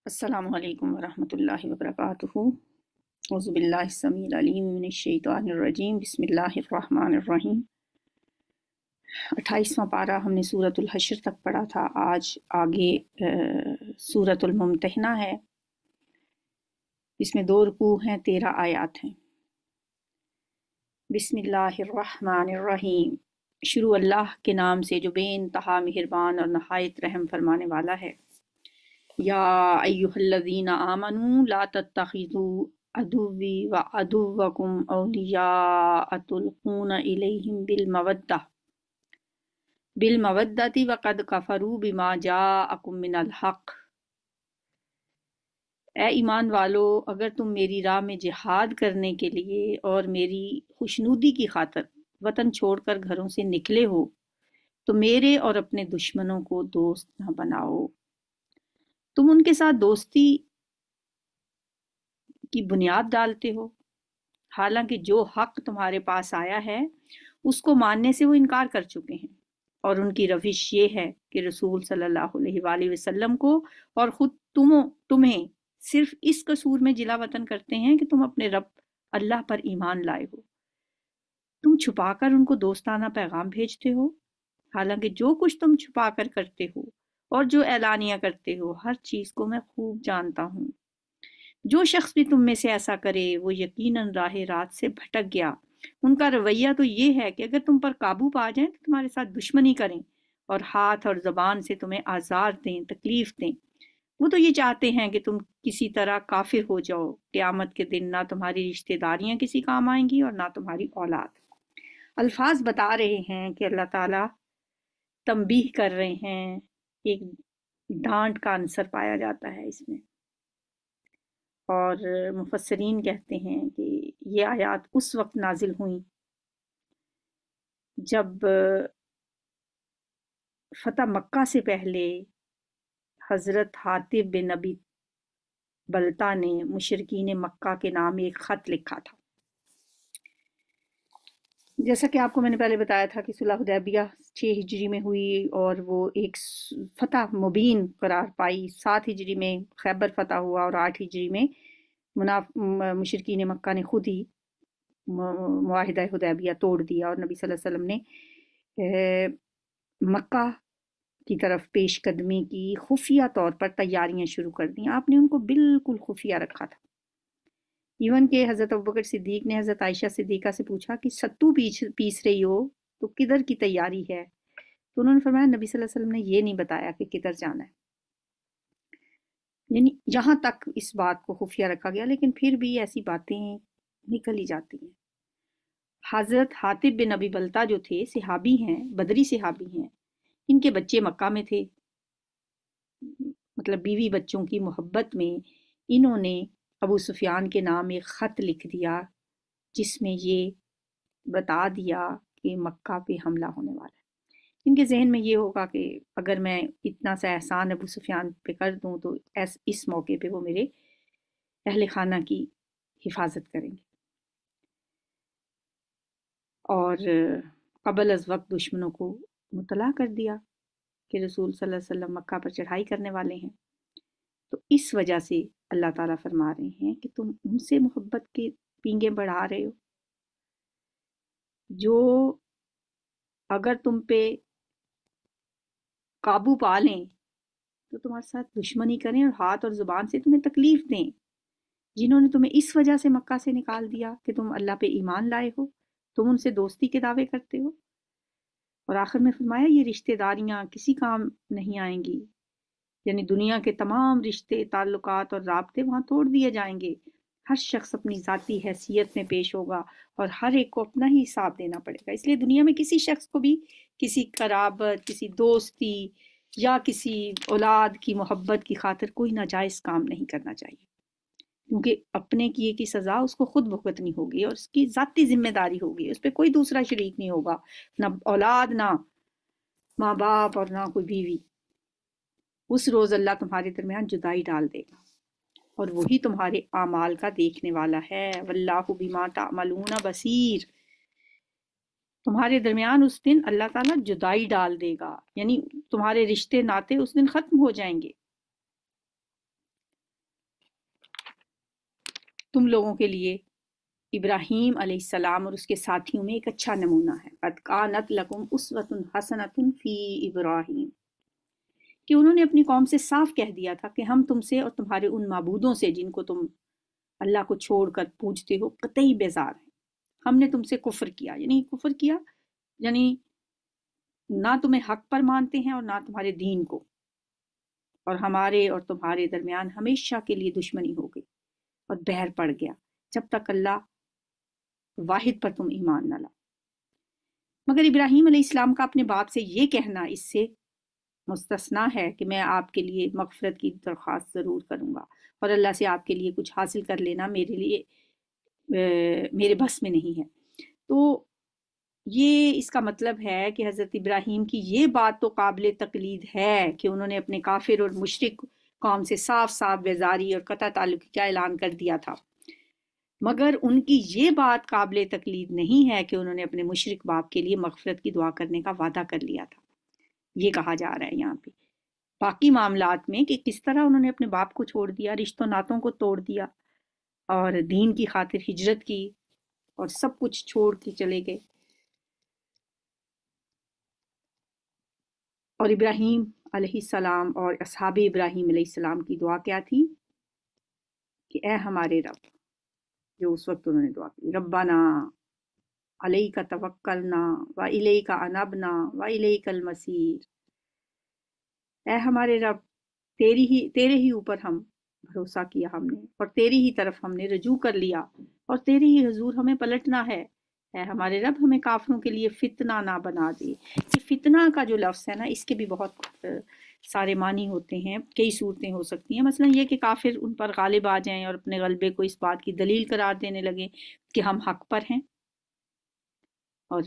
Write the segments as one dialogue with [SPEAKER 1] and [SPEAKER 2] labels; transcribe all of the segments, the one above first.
[SPEAKER 1] السلام علیکم ورحمۃ اللہ وبرکاتہ۔ اعوذ باللہ السمیع العلیم من الشیطان الرجیم، بسم اللہ الرحمن الرحیم۔ 28واں پارہ ہم نے سورۃ الحشر تک پڑھا تھا۔ آج آگے سورۃ الممتحنہ ہے، اس میں 2 رکوع ہیں، 13 آیات ہیں۔ بسم اللہ الرحمن الرحیم، شروع اللہ کے نام سے جو بے انتہا مہربان اور نہایت رحم فرمانے والا ہے۔ یا ایھا الذین آمنوا لا تتخذوا عدوی وعدوکم اولیاء تلقون الیہم بالمودۃ وقد کفروا بما جاءکم من الحق۔ اے ایمان والو، اگر تم میری راہ میں جہاد کرنے کے لیے اور میری خوشنودی کی خاطر وطن چھوڑ کر گھروں سے نکلے ہو تو میرے اور اپنے دشمنوں کو دوست نہ بناؤ۔ تم ان کے ساتھ دوستی کی بنیاد ڈالتے ہو، حالانکہ جو حق تمہارے پاس آیا ہے اس کو ماننے سے وہ انکار کر چکے ہیں، اور ان کی روش یہ ہے کہ رسول صلی اللہ علیہ وآلہ وسلم کو اور خود تمہیں صرف اس قصور میں جلا وطن کرتے ہیں کہ تم اپنے رب اللہ پر ایمان لائے ہو۔ تم چھپا کر ان کو دوستانہ پیغام بھیجتے ہو، حالانکہ جو کچھ تم چھپا کر کرتے ہو اور جو اعلانیہ کرتے ہو ہر چیز کو میں خوب جانتا ہوں۔ جو شخص بھی تم میں سے ایسا کرے وہ یقیناً راہ راست سے بھٹک گیا۔ ان کا رویہ تو یہ ہے کہ اگر تم پر قابو پا جائیں تو تمہارے ساتھ دشمنی کریں اور ہاتھ اور زبان سے تمہیں آزار دیں، تکلیف دیں۔ وہ تو یہ چاہتے ہیں کہ تم کسی طرح کافر ہو جاؤ۔ قیامت کے دن نہ تمہاری رشتہ داریاں کسی کام آئیں گی اور نہ تمہاری اولاد۔ الفاظ بتا رہے ہیں کہ اللہ تعالیٰ تنبیہ کر رہے ہیں، ایک ڈانٹ کا عنصر پایا جاتا ہے اس میں، اور مفسرین کہتے ہیں کہ یہ آیات اس وقت نازل ہوئیں جب فتح مکہ سے پہلے حضرت حاطب بن ابی بلتہ نے مشرکین مکہ کے نام ایک خط لکھا تھا۔ جیسا کہ آپ کو میں نے پہلے بتایا تھا کہ صلح حدیبیہ 6 ہجری میں ہوئی اور وہ ایک فتح مبین قرار پائی۔ 7 ہجری میں خیبر فتح ہوا اور 8 ہجری میں مشرکین مکہ نے خود ہی معاہدہ حدیبیہ توڑ دیا، اور نبی صلی اللہ علیہ وسلم نے مکہ کی طرف پیش قدمی کی، خفیہ طور پر تیاریاں شروع کر دیں۔ آپ نے ان کو بالکل خفیہ رکھا تھا۔ ایون کہ حضرت ابوبکر صدیق نے حضرت عائشہ صدیقہ سے پوچھا کہ ستو پیس رہی ہو تو کدھر کی تیاری ہے؟ تو انہوں نے فرمایا نبی صلی اللہ علیہ وسلم نے یہ نہیں بتایا کہ کدھر جانا ہے۔ یعنی یہاں تک اس بات کو خفیہ رکھا گیا، لیکن پھر بھی ایسی باتیں نکل ہی جاتی ہیں۔ حضرت حاطب بن ابی بلتہ جو تھے صحابی ہیں، بدری صحابی ہیں، ان کے بچے مکہ میں تھے، مطلب بیوی بچوں کی محبت میں انہوں نے ابو سفیان کے نام ایک خط لکھ دیا جس میں یہ بتا دیا کہ مکہ پہ حملہ ہونے والا ہے۔ ان کے ذہن میں یہ ہوگا کہ اگر میں اتنا سا احسان ابو سفیان پہ کر دوں تو اس موقع پہ وہ میرے اہل خانہ کی حفاظت کریں گے، اور قبل از وقت دشمنوں کو مطلع کر دیا کہ رسول صلی اللہ علیہ وسلم مکہ پر چڑھائی کرنے والے ہیں۔ تو اس وجہ سے اللہ تعالیٰ فرما رہے ہیں کہ تم ان سے محبت کے پینگے بڑھا رہے ہو جو اگر تم پہ قابو پا لیں تو تمہارے ساتھ دشمنی کریں اور ہاتھ اور زبان سے تمہیں تکلیف دیں، جنہوں نے تمہیں اس وجہ سے مکہ سے نکال دیا کہ تم اللہ پہ ایمان لائے ہو، تم ان سے دوستی کے دعوے کرتے ہو، اور آخر میں فرمایا یہ رشتہ داریاں کسی کام نہیں آئیں گی، یعنی دنیا کے تمام رشتے تعلقات اور رابطے وہاں توڑ دیے جائیں گے۔ ہر شخص اپنی ذاتی حیثیت میں پیش ہوگا اور ہر ایک کو اپنا ہی حساب دینا پڑے گا۔ اس لیے دنیا میں کسی شخص کو بھی کسی قرابت، کسی دوستی یا کسی اولاد کی محبت کی خاطر کوئی ناجائز کام نہیں کرنا چاہیے، کیونکہ اپنے کیے کی سزا اس کو خود بھگتنی ہوگی اور اس کی ذاتی ذمہ داری ہوگی، اس پہ کوئی دوسرا شریک نہیں ہوگا، نہ اولاد، نہ ماں باپ اور نہ کوئی بیوی۔ اس روز اللہ تمہارے درمیان جدائی ڈال دے گا اور وہی تمہارے اعمال کا دیکھنے والا ہے۔ واللہ بما تعملون بصیر۔ تمہارے درمیان اس دن اللہ تعالیٰ جدائی ڈال دے گا، یعنی تمہارے رشتے ناتے اس دن ختم ہو جائیں گے۔ تم لوگوں کے لیے ابراہیم علیہ السلام اور اس کے ساتھیوں میں ایک اچھا نمونہ ہے۔ قد کانت لکم اسوۃ حسنۃ فی ابراہیم، کہ انہوں نے اپنی قوم سے صاف کہہ دیا تھا کہ ہم تم سے اور تمہارے ان معبودوں سے جن کو تم اللہ کو چھوڑ کر پوجتے ہو قطعی بیزار ہیں۔ ہم نے تم سے کفر کیا، یعنی کفر کیا یعنی نہ تمہیں حق پر مانتے ہیں اور نہ تمہارے دین کو، اور ہمارے اور تمہارے درمیان ہمیشہ کے لیے دشمنی ہو گئی اور بہر پڑ گیا جب تک اللہ واحد پر تم ایمان نہ لا۔ مگر ابراہیم علیہ السلام کا اپنے باپ سے یہ کہنا اس سے مستثنا ہے کہ میں آپ کے لیے مغفرت کی درخواست ضرور کروں گا، اور اللہ سے آپ کے لیے کچھ حاصل کر لینا میرے بس میں نہیں ہے۔ تو یہ اس کا مطلب ہے کہ حضرت ابراہیم کی یہ بات تو قابل تقلید ہے کہ انہوں نے اپنے کافر اور مشرک قوم سے صاف صاف بیزاری اور قطع تعلق کا اعلان کر دیا تھا، مگر ان کی یہ بات قابل تقلید نہیں ہے کہ انہوں نے اپنے مشرک باپ کے لیے مغفرت کی دعا کرنے کا وعدہ کر لیا تھا۔ یہ کہا جا رہا ہے یہاں پہ باقی معاملات میں کہ کس طرح انہوں نے اپنے باپ کو چھوڑ دیا، رشتوں ناتوں کو توڑ دیا اور دین کی خاطر ہجرت کی اور سب کچھ چھوڑ کے چلے گئے۔ اور ابراہیم علیہ السلام اور اصحاب ابراہیم علیہ السلام کی دعا کیا تھی کہ اے ہمارے رب، جو اس وقت انہوں نے دعا کی، ربنا علیک توکلنا و الیک انبنا و الیک المصیر، اے ہمارے رب تیرے ہی اوپر ہم بھروسہ کیا ہم نے، اور تیری ہی طرف ہم نے رجوع کر لیا، اور تیرے ہی حضور ہمیں پلٹنا ہے۔ اے ہمارے رب ہمیں کافروں کے لیے فتنہ نہ بنا دے۔ یہ فتنہ کا جو لفظ ہے نا، اس کے بھی بہت سارے معنی ہوتے ہیں، کئی صورتیں ہو سکتی ہیں۔ مثلا یہ کہ کافر ان پر غالب آ جائیں اور اپنے غلبے کو اس بات کی دلیل قرار دینے لگیں کہ ہم حق پر ہیں اور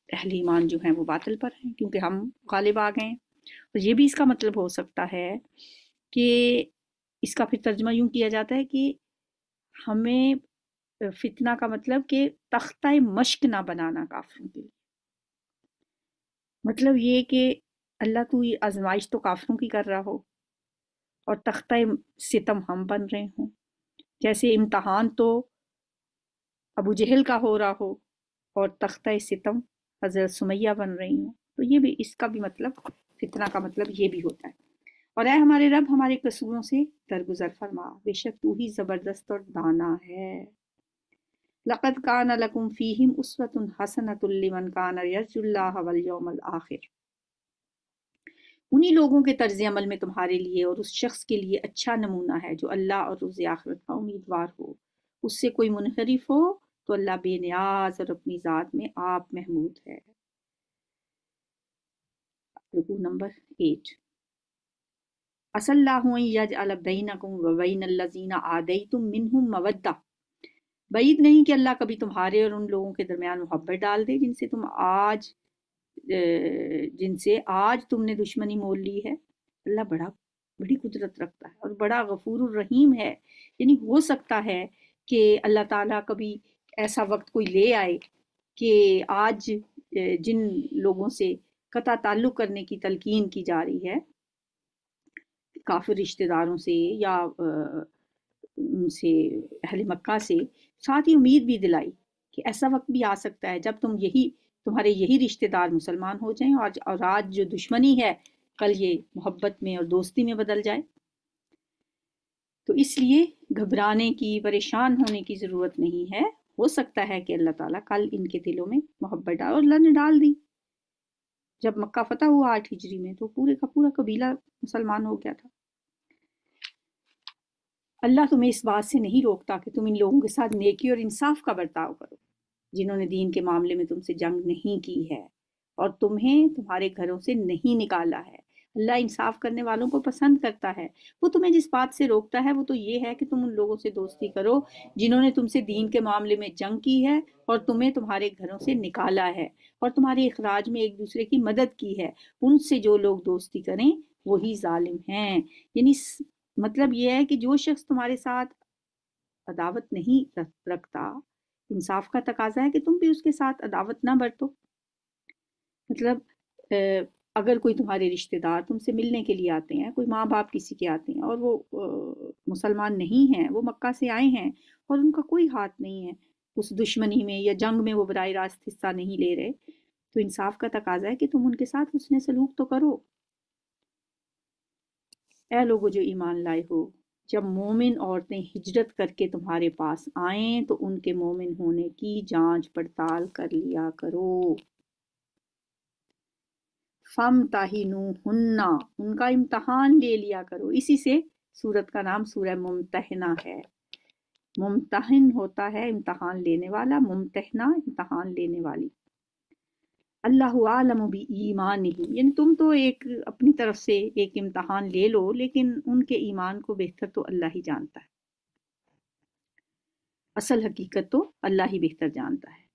[SPEAKER 1] اہل ایمان جو ہیں وہ باطل پر ہیں کیونکہ ہم غالب آ گئے ہیں۔ اور یہ بھی اس کا مطلب ہو سکتا ہے کہ اس کا پھر ترجمہ یوں کیا جاتا ہے کہ ہمیں فتنہ کا مطلب کہ تختہ مشق نہ بنانا کافروں کے لیے، مطلب یہ کہ اللہ تو یہ آزمائش تو کافروں کی کر رہا ہو اور تختہ ستم ہم بن رہے ہوں، جیسے امتحان تو ابو جہل کا ہو رہا ہو اور تختہ ستم حضرت سمیہ بن رہی ہوں۔ تو یہ بھی اس کا بھی مطلب، فتنہ کا مطلب یہ بھی ہوتا ہے۔ اور اے ہمارے رب ہمارے قصوروں سے درگزر فرما، بے شک تو ہی زبردست اور دانا ہے۔ لقد کان لکم فیہم اسوۃ حسنۃ لمن کان یرجو اللہ والیوم الآخر، انہی لوگوں کے طرز عمل میں تمہارے لیے اور اس شخص کے لیے اچھا نمونہ ہے جو اللہ اور روز آخرت کا امیدوار ہو۔ اس سے کوئی منحرف ہو تو اللہ بے نیاز اور اپنی ذات میں آپ محمود ہے۔ رکوع نمبر 8۔ عسى الله أن يجعل بينكم وبين الذين عاديتم منهم مودة، بعید نہیں کہ اللہ کبھی تمہارے اور ان لوگوں کے درمیان محبت ڈال دے جن سے آج تم نے دشمنی مول لی ہے۔ اللہ بڑی قدرت رکھتا ہے اور بڑا غفور الرحیم ہے، یعنی ہو سکتا ہے کہ اللہ تعالیٰ کبھی ایسا وقت کوئی لے آئے کہ آج جن لوگوں سے قطع تعلق کرنے کی تلقین کی جا رہی ہے، کافر رشتہ داروں سے یا ان سے اہل مکہ سے، ساتھ ہی امید بھی دلائی کہ ایسا وقت بھی آ سکتا ہے جب تمہارے یہی رشتہ دار مسلمان ہو جائیں اور آج جو دشمنی ہے کل یہ محبت میں اور دوستی میں بدل جائے۔ تو اس لیے گھبرانے کی، پریشان ہونے کی ضرورت نہیں ہے۔ ہو سکتا ہے کہ اللہ تعالیٰ کل ان کے دلوں میں محبت ڈال، اور اللہ نے ڈال دی۔ جب مکہ فتح ہوا 8 ہجری میں تو پورے کا پورا قبیلہ مسلمان ہو گیا تھا۔ اللہ تمہیں اس بات سے نہیں روکتا کہ تم ان لوگوں کے ساتھ نیکی اور انصاف کا برتاؤ کرو جنہوں نے دین کے معاملے میں تم سے جنگ نہیں کی ہے اور تمہیں تمہارے گھروں سے نہیں نکالا ہے۔ اللہ انصاف کرنے والوں کو پسند کرتا ہے۔ وہ تمہیں جس بات سے روکتا ہے وہ تو یہ ہے کہ تم ان لوگوں سے دوستی کرو جنہوں نے تم سے دین کے معاملے میں جنگ کی ہے اور تمہیں تمہارے گھروں سے نکالا ہے اور تمہارے اخراج میں ایک دوسرے کی مدد کی ہے۔ ان سے جو لوگ دوستی کریں وہی ظالم ہیں۔ یعنی مطلب یہ ہے کہ جو شخص تمہارے ساتھ عداوت نہیں رکھتا، انصاف کا تقاضا ہے کہ تم بھی اس کے ساتھ عداوت نہ برتو۔ مطلب اگر کوئی تمہارے رشتہ دار تم سے ملنے کے لیے آتے ہیں، کوئی ماں باپ کسی کے آتے ہیں اور وہ مسلمان نہیں ہیں، وہ مکہ سے آئے ہیں اور ان کا کوئی ہاتھ نہیں ہے اس دشمنی میں یا جنگ میں، وہ براہ راست حصہ نہیں لے رہے، تو انصاف کا تقاضا ہے کہ تم ان کے ساتھ حسن سلوک تو کرو۔ اے لوگو جو ایمان لائے ہو، جب مومن عورتیں ہجرت کر کے تمہارے پاس آئیں تو ان کے مومن ہونے کی جانچ پڑتال کر لیا کرو۔ فَامْتَحِنُوهُنَّ، ان کا امتحان لے لیا کرو۔ اسی سے سورت کا نام سورہ ممتحنہ ہے۔ ممتحن ہوتا ہے امتحان لینے والا، ممتحنہ امتحان لینے والی۔ اللہ عالم بی ایمان ہی، یعنی تم تو ایک اپنی طرف سے ایک امتحان لے لو، لیکن ان کے ایمان کو بہتر تو اللہ ہی جانتا ہے۔ اصل حقیقت تو اللہ ہی بہتر جانتا ہے۔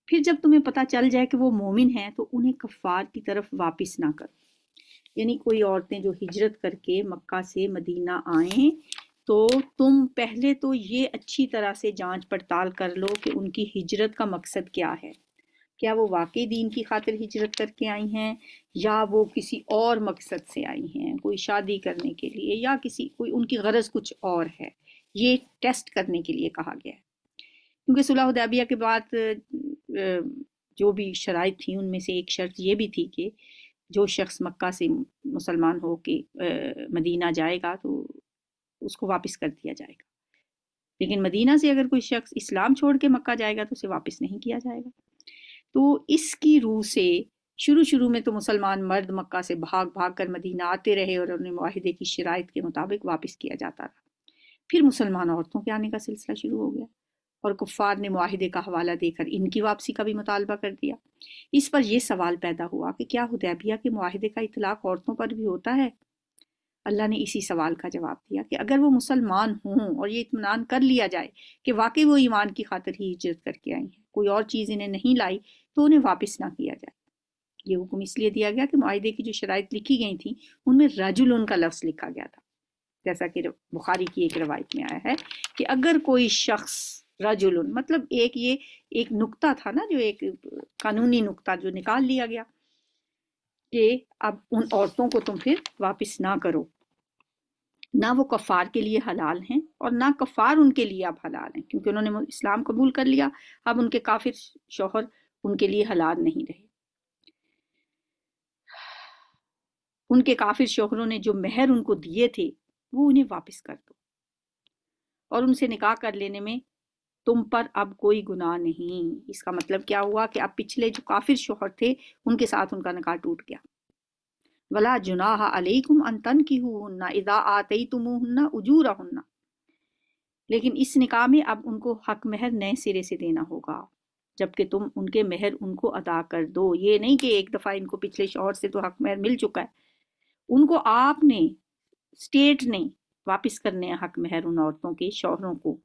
[SPEAKER 1] پھر جب تمہیں پتہ چل جائے کہ وہ مومن ہیں تو انہیں کفار کی طرف واپس نہ کرو۔ یعنی کوئی عورتیں جو ہجرت کر کے مکہ سے مدینہ آئیں تو تم پہلے تو یہ اچھی طرح سے جانچ پڑتال کر لو کہ ان کی ہجرت کا مقصد کیا ہے۔ کیا وہ واقعی دین کی خاطر ہجرت کر کے آئی ہیں یا وہ کسی اور مقصد سے آئی ہیں، کوئی شادی کرنے کے لیے یا کوئی ان کی غرض کچھ اور ہے۔ یہ ٹیسٹ کرنے کے لیے کہا گیا ہے، کیونکہ صلح حدیبیہ کے بعد جو بھی شرائط تھیں ان میں سے ایک شرط یہ بھی تھی کہ جو شخص مکہ سے مسلمان ہو کے مدینہ جائے گا تو اس کو واپس کر دیا جائے گا، لیکن مدینہ سے اگر کوئی شخص اسلام چھوڑ کے مکہ جائے گا تو اسے واپس نہیں کیا جائے گا۔ تو اس کی روح سے شروع میں تو مسلمان مرد مکہ سے بھاگ بھاگ کر مدینہ آتے رہے اور انہیں معاہدے کی شرائط کے مطابق واپس کیا جاتا رہا۔ پھر مسلمان عورتوں کے آنے کا سلسلہ شروع ہو گیا اور کفار نے معاہدے کا حوالہ دے کر ان کی واپسی کا بھی مطالبہ کر دیا۔ اس پر یہ سوال پیدا ہوا کہ کیا حدیبیہ کے معاہدے کا اطلاق عورتوں پر بھی ہوتا ہے؟ اللہ نے اسی سوال کا جواب دیا کہ اگر وہ مسلمان ہوں اور یہ اطمینان کر لیا جائے کہ واقعی وہ ایمان کی خاطر ہی ہجرت کر کے آئی ہیں، کوئی اور چیز انہیں نہیں لائی، تو انہیں واپس نہ کیا جائے۔ یہ حکم اس لیے دیا گیا کہ معاہدے کی جو شرائط لکھی گئی تھیں ان میں رجل کا لفظ لکھا گیا تھا، جیسا کہ بخاری کی ایک روایت میں آیا ہے کہ اگر کوئی شخص رجل، مطلب یہ ایک نقطہ تھا نا، جو ایک قانونی نقطہ جو نکال لیا گیا کہ اب ان عورتوں کو تم پھر واپس نہ کرو، نہ وہ کفار کے لیے حلال ہیں اور نہ کفار ان کے لیے اب حلال ہیں، کیونکہ انہوں نے اسلام قبول کر لیا، اب ان کے کافر شوہر ان کے لیے حلال نہیں رہے۔ ان کے کافر شوہروں نے جو مہر ان کو دیے تھے وہ انہیں واپس کر دو، اور ان سے نکاح کر لینے میں تم پر اب کوئی گناہ نہیں۔ اس کا مطلب کیا ہوا کہ اب پچھلے جو کافر شوہر تھے ان کے ساتھ ان کا نکاح ٹوٹ گیا۔ وَلَا جُنَاحَ عَلَيْكُمْ أَن تَنكِحُوهُنَّ إِذَا آتَيْتُمُوهُنَّ أُجُورَهُنَّ، لیکن اس نکاح میں اب ان کو حق مہر نئے سرے سے دینا ہوگا، جبکہ تم ان کے مہر ان کو ادا کر دو۔ یہ نہیں کہ ایک دفعہ ان کو پچھلے شوہر سے تو حق مہر مل چکا ہے، ان کو آپ نے، اسٹیٹ نے واپس کرنے ہیں حق مہر ان عورتوں کے شوہروں کو،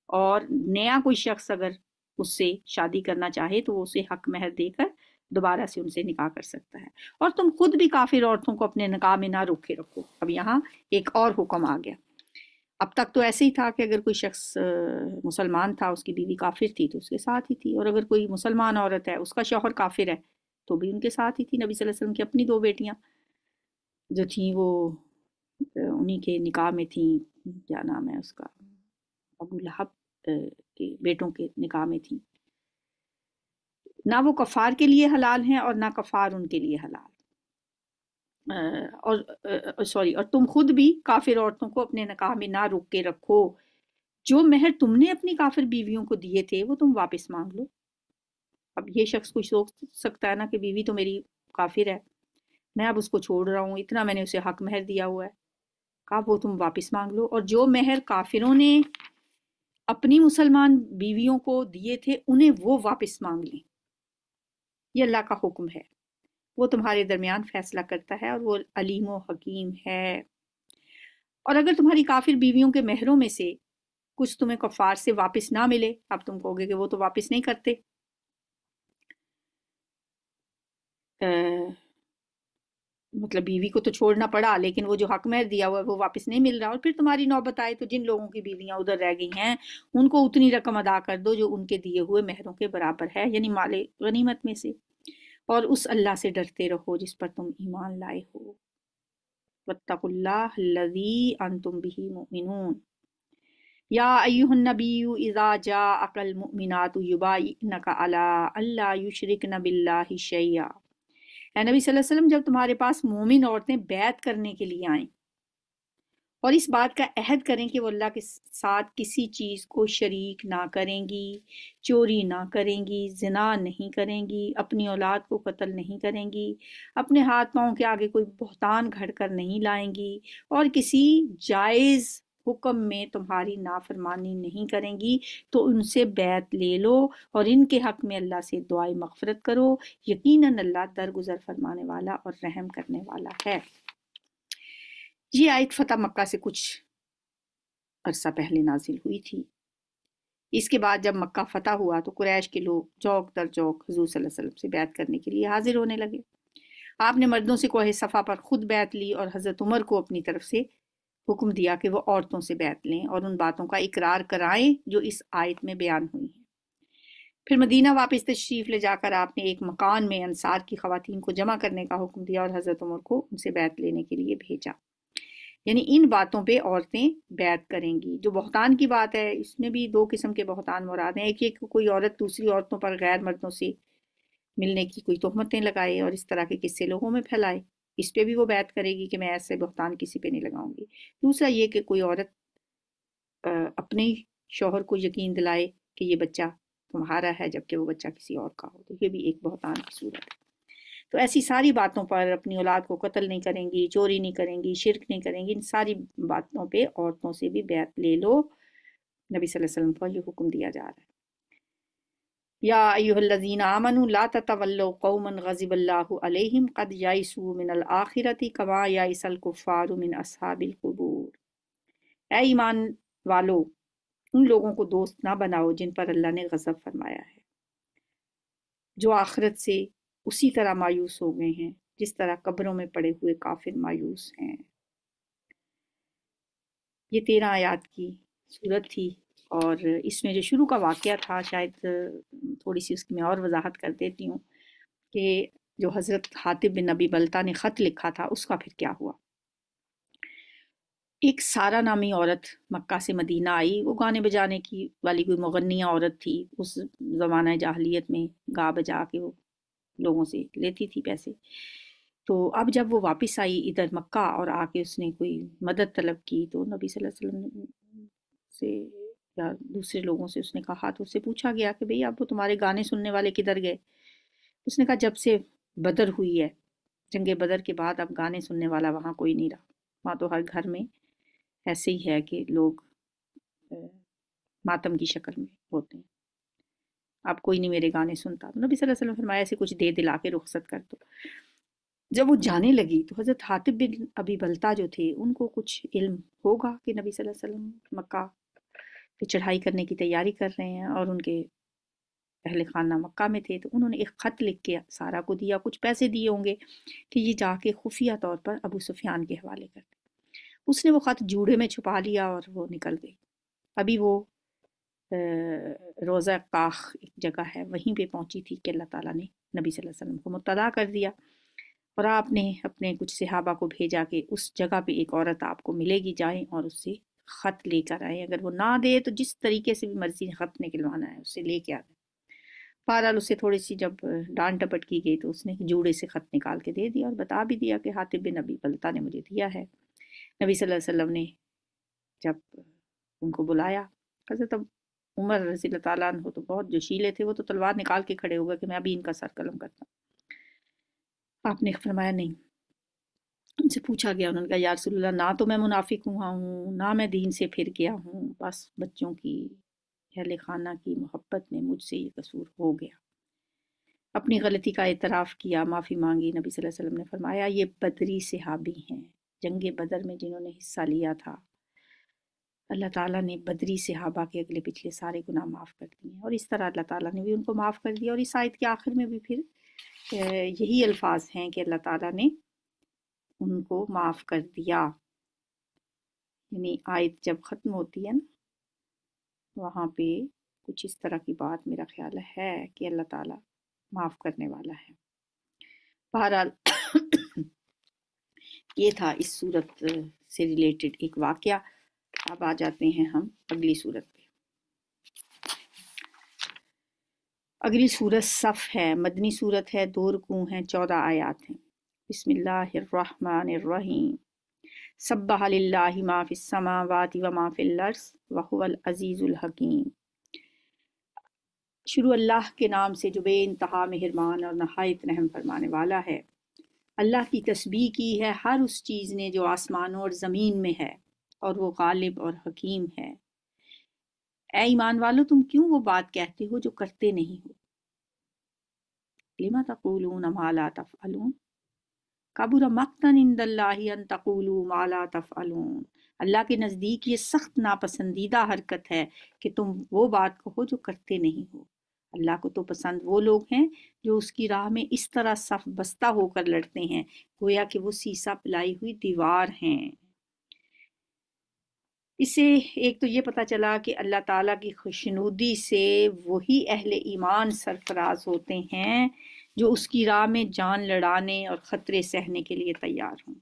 [SPEAKER 1] اور نیا کوئی شخص اگر اس سے شادی کرنا چاہے تو وہ اسے حق مہر دے کر دوبارہ سے ان سے نکاح کر سکتا ہے۔ اور تم خود بھی کافر عورتوں کو اپنے نکاح میں نہ روکے رکھو۔ اب یہاں ایک اور حکم آ گیا۔ اب تک تو ایسے ہی تھا کہ اگر کوئی شخص مسلمان تھا، اس کی بیوی کافر تھی تو اس کے ساتھ ہی تھی، اور اگر کوئی مسلمان عورت ہے اس کا شوہر کافر ہے تو بھی ان کے ساتھ ہی تھی۔ نبی صلی اللہ علیہ وسلم کی اپنی 2 بیٹیاں جو تھیں وہ انہی کے نکاح میں تھیں، کیا نام ہے اس کا، ابو لہب کے بیٹوں کے نکاح میں تھیں۔ نہ وہ کفار کے لیے حلال ہیں اور نہ کفار ان کے لیے حلال، اور تم خود بھی کافر عورتوں کو اپنے نکاح میں نہ روک کے رکھو۔ جو مہر تم نے اپنی کافر بیویوں کو دیے تھے وہ تم واپس مانگ لو۔ اب یہ شخص کچھ سوچ سکتا ہے نا کہ بیوی تو میری کافر ہے، میں اب اس کو چھوڑ رہا ہوں، اتنا میں نے اسے حق مہر دیا ہوا ہے، کہا وہ تم واپس مانگ لو، اور جو مہر کافروں نے اپنی مسلمان بیویوں کو دیے تھے انہیں وہ واپس مانگ لیں۔ یہ اللہ کا حکم ہے، وہ تمہارے درمیان فیصلہ کرتا ہے اور وہ علیم و حکیم ہے۔ اور اگر تمہاری کافر بیویوں کے مہروں میں سے کچھ تمہیں کفار سے واپس نہ ملے، اب تم کہو گے کہ وہ تو واپس نہیں کرتے، مطلب بیوی کو تو چھوڑنا پڑا لیکن وہ جو حق مہر دیا ہوا ہے وہ واپس نہیں مل رہا، اور پھر تمہاری نوبت آئے تو جن لوگوں کی بیویاں ادھر رہ گئی ہیں ان کو اتنی رقم ادا کر دو جو ان کے دیے ہوئے مہروں کے برابر ہے، یعنی مال غنیمت میں سے۔ اور اس اللہ سے ڈرتے رہو جس پر تم ایمان لائے ہو۔ واتقوا اللہ الذی انتم بہ مؤمنون۔ یا ایھا النبی اذا جاءک المؤمنات یبایعنک علی الا یشرکن باللہ شیئا۔ اے نبی صلی اللہ علیہ وسلم، جب تمہارے پاس مومن عورتیں بیعت کرنے کے لیے آئیں اور اس بات کا عہد کریں کہ وہ اللہ کے ساتھ کسی چیز کو شریک نہ کریں گی، چوری نہ کریں گی، زنا نہیں کریں گی، اپنی اولاد کو قتل نہیں کریں گی، اپنے ہاتھ پاؤں کے آگے کوئی بہتان گھڑ کر نہیں لائیں گی، اور کسی جائز حکم میں تمہاری نافرمانی نہیں کریں گی، تو ان سے بیعت لے لو اور ان کے حق میں اللہ سے دعائے مغفرت کرو، یقیناً اللہ درگزر فرمانے والا اور رحم کرنے والا ہے۔ یہ آیت فتح مکہ سے کچھ عرصہ پہلے نازل ہوئی تھی۔ اس کے بعد جب مکہ فتح ہوا تو قریش کے لوگ چوک در چوک حضور صلی اللہ علیہ وسلم سے بیعت کرنے کے لیے حاضر ہونے لگے۔ آپ نے مردوں سے کوہ صفا پر خود بیعت لی اور حضرت عمر کو اپنی طرف سے حکم دیا کہ وہ عورتوں سے بیعت لیں اور ان باتوں کا اقرار کرائیں جو اس آیت میں بیان ہوئی ہیں۔ پھر مدینہ واپس تشریف لے جا کر آپ نے ایک مکان میں انصار کی خواتین کو جمع کرنے کا حکم دیا اور حضرت عمر کو ان سے بیعت لینے کے لیے بھیجا۔ یعنی ان باتوں پہ عورتیں بیعت کریں گی۔ جو بہتان کی بات ہے، اس میں بھی دو قسم کے بہتان مراد ہیں۔ ایک یہ کہ کوئی عورت دوسری عورتوں پر غیر مردوں سے ملنے کی کوئی تہمتیں لگائے اور اس طرح کے قصے لوگوں میں پھیلائے، اس پہ بھی وہ بیعت کرے گی کہ میں ایسے بہتان کسی پہ نہیں لگاؤں گی۔ دوسرا یہ کہ کوئی عورت اپنے شوہر کو یقین دلائے کہ یہ بچہ تمہارا ہے جبکہ وہ بچہ کسی اور کا ہو، تو یہ بھی ایک بہتان کی صورت ہے۔ تو ایسی ساری باتوں پر، اپنی اولاد کو قتل نہیں کریں گی، چوری نہیں کریں گی، شرک نہیں کریں گی، ان ساری باتوں پہ عورتوں سے بھی بیعت لے لو۔ نبی صلی اللہ علیہ وسلم کو یہ حکم دیا جا رہا ہے۔ یا ایھا الذین آمنوا لا تتولوا قوما غضب اللہ علیہم قد یئسوا من الآخرۃ کما یئس الکفار من اصحاب القبور۔ اے ایمان والو، ان لوگوں کو دوست نہ بناؤ جن پر اللہ نے غضب فرمایا ہے، جو آخرت سے اسی طرح مایوس ہو گئے ہیں جس طرح قبروں میں پڑے ہوئے کافر مایوس ہیں۔ یہ 13 آیات کی صورت تھی، اور اس میں جو شروع کا واقعہ تھا، شاید تھوڑی سی اس کی میں اور وضاحت کر دیتی ہوں کہ جو حضرت حاطب بن ابی بلتہ نے خط لکھا تھا اس کا پھر کیا ہوا۔ ایک سارہ نامی عورت مکہ سے مدینہ آئی۔ وہ گانے بجانے کی والی کوئی مغنیہ عورت تھی، اس زمانہ جاہلیت میں گا بجا کے وہ لوگوں سے لیتی تھی پیسے۔ تو اب جب وہ واپس آئی ادھر مکہ اور آ کے اس نے کوئی مدد طلب کی، تو نبی صلی اللہ علیہ وسلم سے یا دوسرے لوگوں سے اس نے کہا، تو اس سے پوچھا گیا کہ بھئی اب وہ تمہارے گانے سننے والے کدھر گئے؟ اس نے کہا جب سے بدر ہوئی ہے، جنگ بدر کے بعد اب گانے سننے والا وہاں کوئی نہیں رہا، وہاں تو ہر گھر میں ایسے ہی ہے کہ لوگ ماتم کی شکل میں ہوتے ہیں، اب کوئی نہیں میرے گانے سنتا۔ تو نبی صلی اللہ علیہ وسلم فرمایا ایسے کچھ دے دلا کے رخصت کر دو۔ جب وہ جانے لگی تو حضرت حاطب بن ابی بلتہ جو تھے ان کو کچھ علم ہوگا کہ نبی صلی اللہ علیہ وسلم مکہ پہ چڑھائی کرنے کی تیاری کر رہے ہیں، اور ان کے اہل خانہ مکہ میں تھے، تو انہوں نے ایک خط لکھ کے سارہ کو دیا، کچھ پیسے دیے ہوں گے کہ یہ جا کے خفیہ طور پر ابو سفیان کے حوالے کر دے۔ اس نے وہ خط جوڑے میں چھپا لیا اور وہ نکل گئی۔ ابھی وہ روضہ کاخ ایک جگہ ہے وہیں پہ پہنچی تھی کہ اللہ تعالیٰ نے نبی صلی اللہ علیہ وسلم کو مطلع کر دیا، اور آپ نے اپنے کچھ صحابہ کو بھیجا کہ اس جگہ پہ ایک عورت آپ کو ملے گی، جائیں اور اس سے خط لے کر آئیں، اگر وہ نہ دے تو جس طریقے سے بھی مرضی خط نکلوانا ہے اس سے لے کے آ گئے۔ بہرحال اسے تھوڑی سی جب ڈانٹ ٹپٹ کی گئی تو اس نے جوڑے سے خط نکال کے دے دیا اور بتا بھی دیا کہ حاطب بن ابی بلتہ نے مجھے دیا ہے۔ نبی صلی اللہ علیہ وسلم نے جب ان کو بلایا، حضرت عمر رضی اللہ تعالیٰ عنہ تو بہت جوشیلے تھے، وہ تو تلوار نکال کے کھڑے ہو گئے کہ میں ابھی ان کا سر قلم کرتا ہوں۔ آپ نے فرمایا نہیں۔ ان سے پوچھا گیا، انہوں نے کہا یا رسول اللہ، نہ تو میں منافق ہوا ہوں، نہ میں دین سے پھر گیا ہوں، بس بچوں کی، اہل خانہ کی محبت میں مجھ سے یہ قصور ہو گیا۔ اپنی غلطی کا اعتراف کیا، معافی مانگی۔ نبی صلی اللہ علیہ وسلم نے فرمایا یہ بدری صحابی ہیں، جنگ بدر میں جنہوں نے حصہ لیا تھا، اللہ تعالیٰ نے بدری صحابہ کے اگلے پچھلے سارے گناہ معاف کر دیے، اور اس طرح اللہ تعالیٰ نے بھی ان کو معاف کر دیا۔ اور اس آیت کے آخر میں بھی پھر یہی الفاظ ہیں کہ اللہ تعالیٰ نے ان کو معاف کر دیا۔ یعنی آیت جب ختم ہوتی ہے نا، وہاں پہ کچھ اس طرح کی بات میرا خیال ہے کہ اللہ تعالیٰ معاف کرنے والا ہے۔ بہرحال یہ تھا اس صورت سے ریلیٹڈ ایک واقعہ. اب آ جاتے ہیں ہم اگلی صورت پہ. اگلی صورت صف ہے، مدنی صورت ہے، 2 رکوع ہیں، 14 آیات ہیں. بسم اللہ الرحمن الرحیم. سبح للہ ما فی السماوات و ما فی الارض وہو العزیز الحکیم. شروع اللہ کے نام سے جو بے انتہا مہربان اور نہایت رحم فرمانے والا ہے. اللہ کی تسبیح کی ہے ہر اس چیز نے جو آسمانوں اور زمین میں ہے، اور وہ غالب اور حکیم ہے. اے ایمان والو، تم کیوں وہ بات کہتے ہو جو کرتے نہیں ہو؟ لما تقولون ما لا تفعلون کبر مقتا عند اللہ ان تقولوا ما لا تفعلون. اللہ کے نزدیک یہ سخت ناپسندیدہ حرکت ہے کہ تم وہ بات کہو جو کرتے نہیں ہو. اللہ کو تو پسند وہ لوگ ہیں جو اس کی راہ میں اس طرح صف بستہ ہو کر لڑتے ہیں گویا کہ وہ سیسا پلائی ہوئی دیوار ہیں. اس سے ایک تو یہ پتہ چلا کہ اللہ تعالیٰ کی خوشنودی سے وہی اہل ایمان سرفراز ہوتے ہیں جو اس کی راہ میں جان لڑانے اور خطرے سہنے کے لیے تیار ہوں.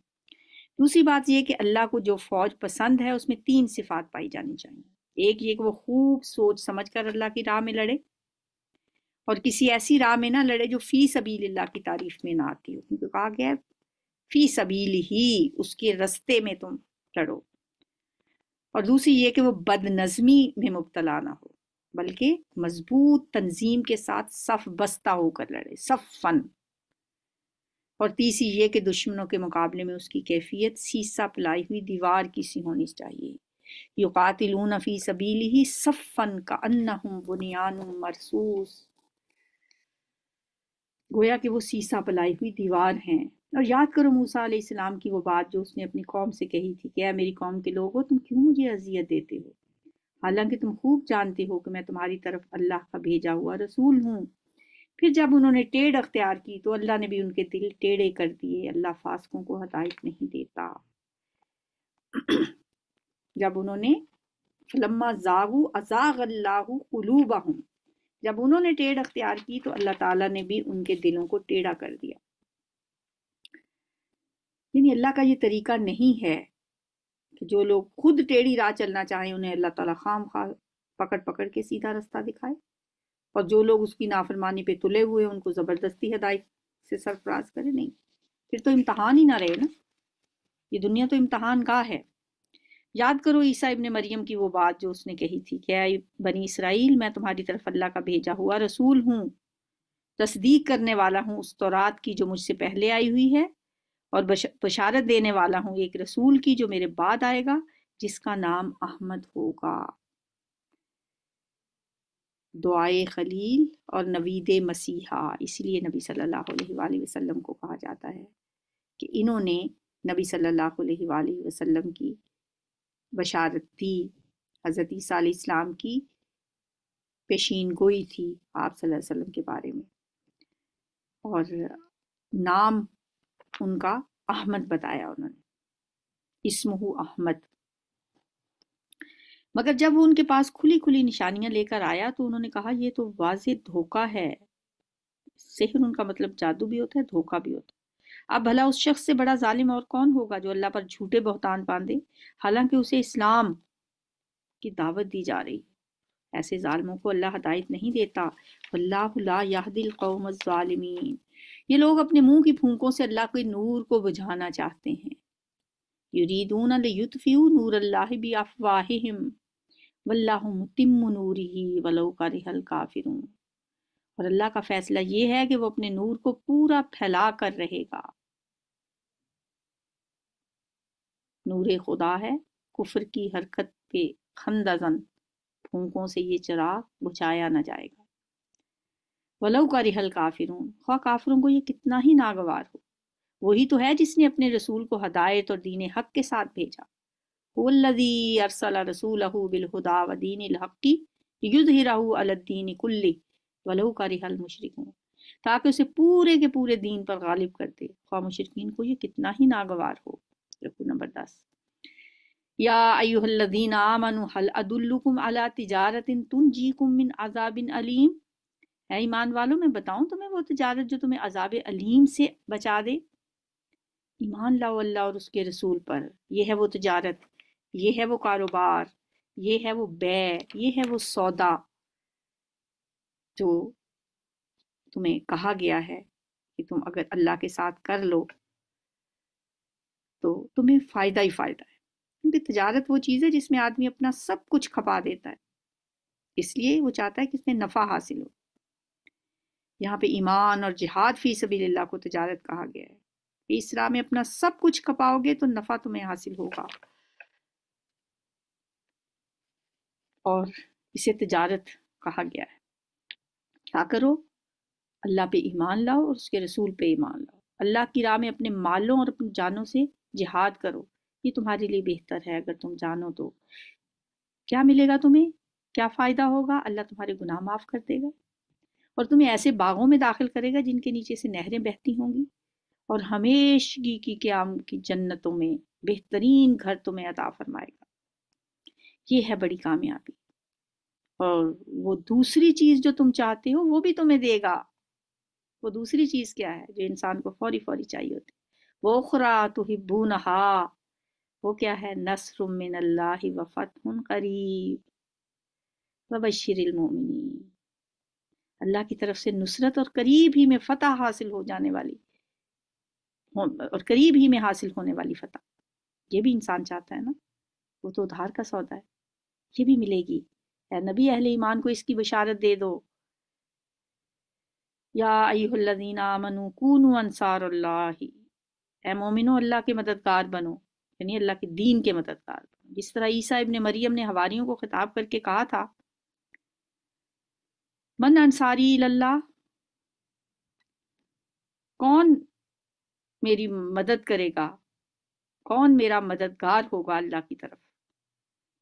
[SPEAKER 1] دوسری بات یہ کہ اللہ کو جو فوج پسند ہے اس میں 3 صفات پائی جانی چاہیے. ایک یہ کہ وہ خوب سوچ سمجھ کر اللہ کی راہ میں لڑے، اور کسی ایسی راہ میں نہ لڑے جو فی سبیل اللہ کی تعریف میں نہ آتی ہو، کیونکہ کہا گیا ہے فی سبیل ہی، اس کے رستے میں تم لڑو. اور دوسری یہ کہ وہ بد نظمی میں مبتلا نہ ہو، بلکہ مضبوط تنظیم کے ساتھ صف بستہ ہو کر لڑے، صف فن. اور تیسری یہ کہ دشمنوں کے مقابلے میں اس کی کیفیت سیسا پلائی ہوئی دیوار کی سی ہونی چاہیے. یقاتلون فی سبیلہ صفا کأنہم بنیان مرصوص، گویا کہ وہ سیسا پلائی ہوئی دیوار ہیں. اور یاد کرو موسیٰ علیہ السلام کی وہ بات جو اس نے اپنی قوم سے کہی تھی کہ اے میری قوم کے لوگو، تم کیوں مجھے اذیت دیتے ہو، حالانکہ تم خوب جانتے ہو کہ میں تمہاری طرف اللہ کا بھیجا ہوا رسول ہوں. پھر جب انہوں نے ٹیڑھ اختیار کی تو اللہ نے بھی ان کے دل ٹیڑھے کر دیے. اللہ فاسقوں کو ہدایت نہیں دیتا. جب انہوں نے فلما زاغوا ازاغ اللہ قلوبہم، جب انہوں نے ٹیڑھ اختیار کی تو اللہ تعالیٰ نے بھی ان کے دلوں کو ٹیڑھا کر دیا. یعنی اللہ کا یہ طریقہ نہیں ہے کہ جو لوگ خود ٹیڑھی راہ چلنا چاہیں انہیں اللہ تعالیٰ خام خواہ پکڑ پکڑ کے سیدھا رستہ دکھائے، اور جو لوگ اس کی نافرمانی پہ تلے ہوئے ان کو زبردستی ہدایت سے سرفراز کرے. نہیں، پھر تو امتحان ہی نہ رہے نا. یہ دنیا تو امتحان گاہ ہے. یاد کرو عیسیٰ ابن مریم کی وہ بات جو اس نے کہی تھی کہ اے بنی اسرائیل، میں تمہاری طرف اللہ کا بھیجا ہوا رسول ہوں، تصدیق کرنے والا ہوں اس تورات کی جو مجھ سے پہلے آئی ہوئی ہے، اور بشارت دینے والا ہوں ایک رسول کی جو میرے بعد آئے گا جس کا نام احمد ہوگا. دعائے خلیل اور نوید مسیحا، اسی لیے نبی صلی اللہ علیہ وآلہ وسلم کو کہا جاتا ہے کہ انہوں نے نبی صلی اللہ علیہ وآلہ وسلم کی بشارت دی. حضرت عیسیٰ علیہ السلام کی پیشین گوئی تھی آپ صلی اللہ علیہ وسلم کے بارے میں، اور نام ان کا احمد بتایا انہوں نے، اسمہ احمد. مگر جب وہ ان کے پاس کھلی کھلی نشانیاں لے کر آیا تو انہوں نے کہا یہ تو واضح دھوکہ ہے. سحر ان کا مطلب جادو بھی ہوتا ہے، دھوکہ بھی ہوتا ہے. اب بھلا اس شخص سے بڑا ظالم اور کون ہوگا جو اللہ پر جھوٹے بہتان باندھے حالانکہ اسے اسلام کی دعوت دی جا رہی. ایسے ظالموں کو اللہ ہدایت نہیں دیتا. واللہ لا یہدی القوم الظالمین. یہ لوگ اپنے منہ کی پھونکوں سے اللہ کے نور کو بجھانا چاہتے ہیں. یریدون لیطفئوا نور اللہ بافواہہم واللہ متم نورہ ولو کرہ الکافرون. اور اللہ کا فیصلہ یہ ہے کہ وہ اپنے نور کو پورا پھیلا کر رہے گا. نور خدا ہے، کفر کی حرکت پہ خندزن پھونکوں سے یہ چراغ بجھایا نہ جائے گا. ولو کرہ الکافرون، خواہ کافروں کو یہ کتنا ہی ناگوار ہو. وہی تو ہے جس نے اپنے رسول کو ہدایت اور دین حق کے ساتھ بھیجا. والذی ارسل رسولہ بالہدی ودین الحق لیظہرہ علی الدین کلہ ولو کرہ المشرکون، تاکہ اسے پورے کے پورے دین پر غالب کر دے خواہ مشرکین کو یہ کتنا ہی ناگوار ہو. رکوع نمبر 10. یا ایھا الذین آمنوا هل ادلکم علی تجارۃ تنجیکم من عذاب علیم. ہے ایمان والوں، میں بتاؤں تمہیں وہ تجارت جو تمہیں عذاب علیم سے بچا دے؟ ایمان لاؤ اللہ اور اس کے رسول پر، یہ ہے وہ تجارت، یہ ہے وہ کاروبار، یہ ہے وہ بیع، یہ ہے وہ سودا جو تمہیں کہا گیا ہے کہ تم اگر اللہ کے ساتھ کر لو تو تمہیں فائدہ ہی فائدہ ہے، کیونکہ تجارت وہ چیز ہے جس میں آدمی اپنا سب کچھ کھپا دیتا ہے، اس لیے وہ چاہتا ہے کہ اس میں نفع حاصل ہو۔ یہاں پہ ایمان اور جہاد فی سبیل اللہ کو تجارت کہا گیا ہے، کہ اس راہ میں اپنا سب کچھ کھپاؤ گے تو نفع تمہیں حاصل ہوگا، اور اسے تجارت کہا گیا ہے۔ کیا کرو؟ اللہ پہ ایمان لاؤ اور اس کے رسول پہ ایمان لاؤ، اللہ کی راہ میں اپنے مالوں اور اپنی جانوں سے جہاد کرو، یہ تمہارے لیے بہتر ہے اگر تم جانو تو۔ کیا ملے گا تمہیں؟ کیا فائدہ ہوگا؟ اللہ تمہارے گناہ معاف کر دے گا اور تمہیں ایسے باغوں میں داخل کرے گا جن کے نیچے سے نہریں بہتی ہوں گی، اور ہمیشگی کی قیام کی جنتوں میں بہترین گھر تمہیں عطا فرمائے گا۔ یہ ہے بڑی کامیابی، اور وہ دوسری چیز جو تم چاہتے ہو وہ بھی تمہیں دے گا۔ وہ دوسری چیز کیا ہے جو انسان کو فوری فوری چاہیے ہوتی؟ وہ اخری تحبونہا، وہ کیا ہے؟ نصر من اللہ وفتح قریب وبشر المؤمنین، اللہ کی طرف سے نصرت اور قریب ہی میں فتح حاصل ہو جانے والی، اور قریب ہی میں حاصل ہونے والی فتح، یہ بھی انسان چاہتا ہے نا، وہ تو ادھار کا سودا ہے، یہ بھی ملے گی۔ اے نبی، اہل ایمان کو اس کی بشارت دے دو، یا ایھا الذین آمنوا کونوا انصار اللہ، اے مومنو اللہ کے مددگار بنو، یعنی اللہ کے دین کے مددگار بنو۔ جس طرح عیسیٰ ابن مریم نے حواریوں کو خطاب کر کے کہا تھا، من انصاری اللہ، کون میری مدد کرے گا، کون میرا مددگار ہوگا اللہ کی طرف؟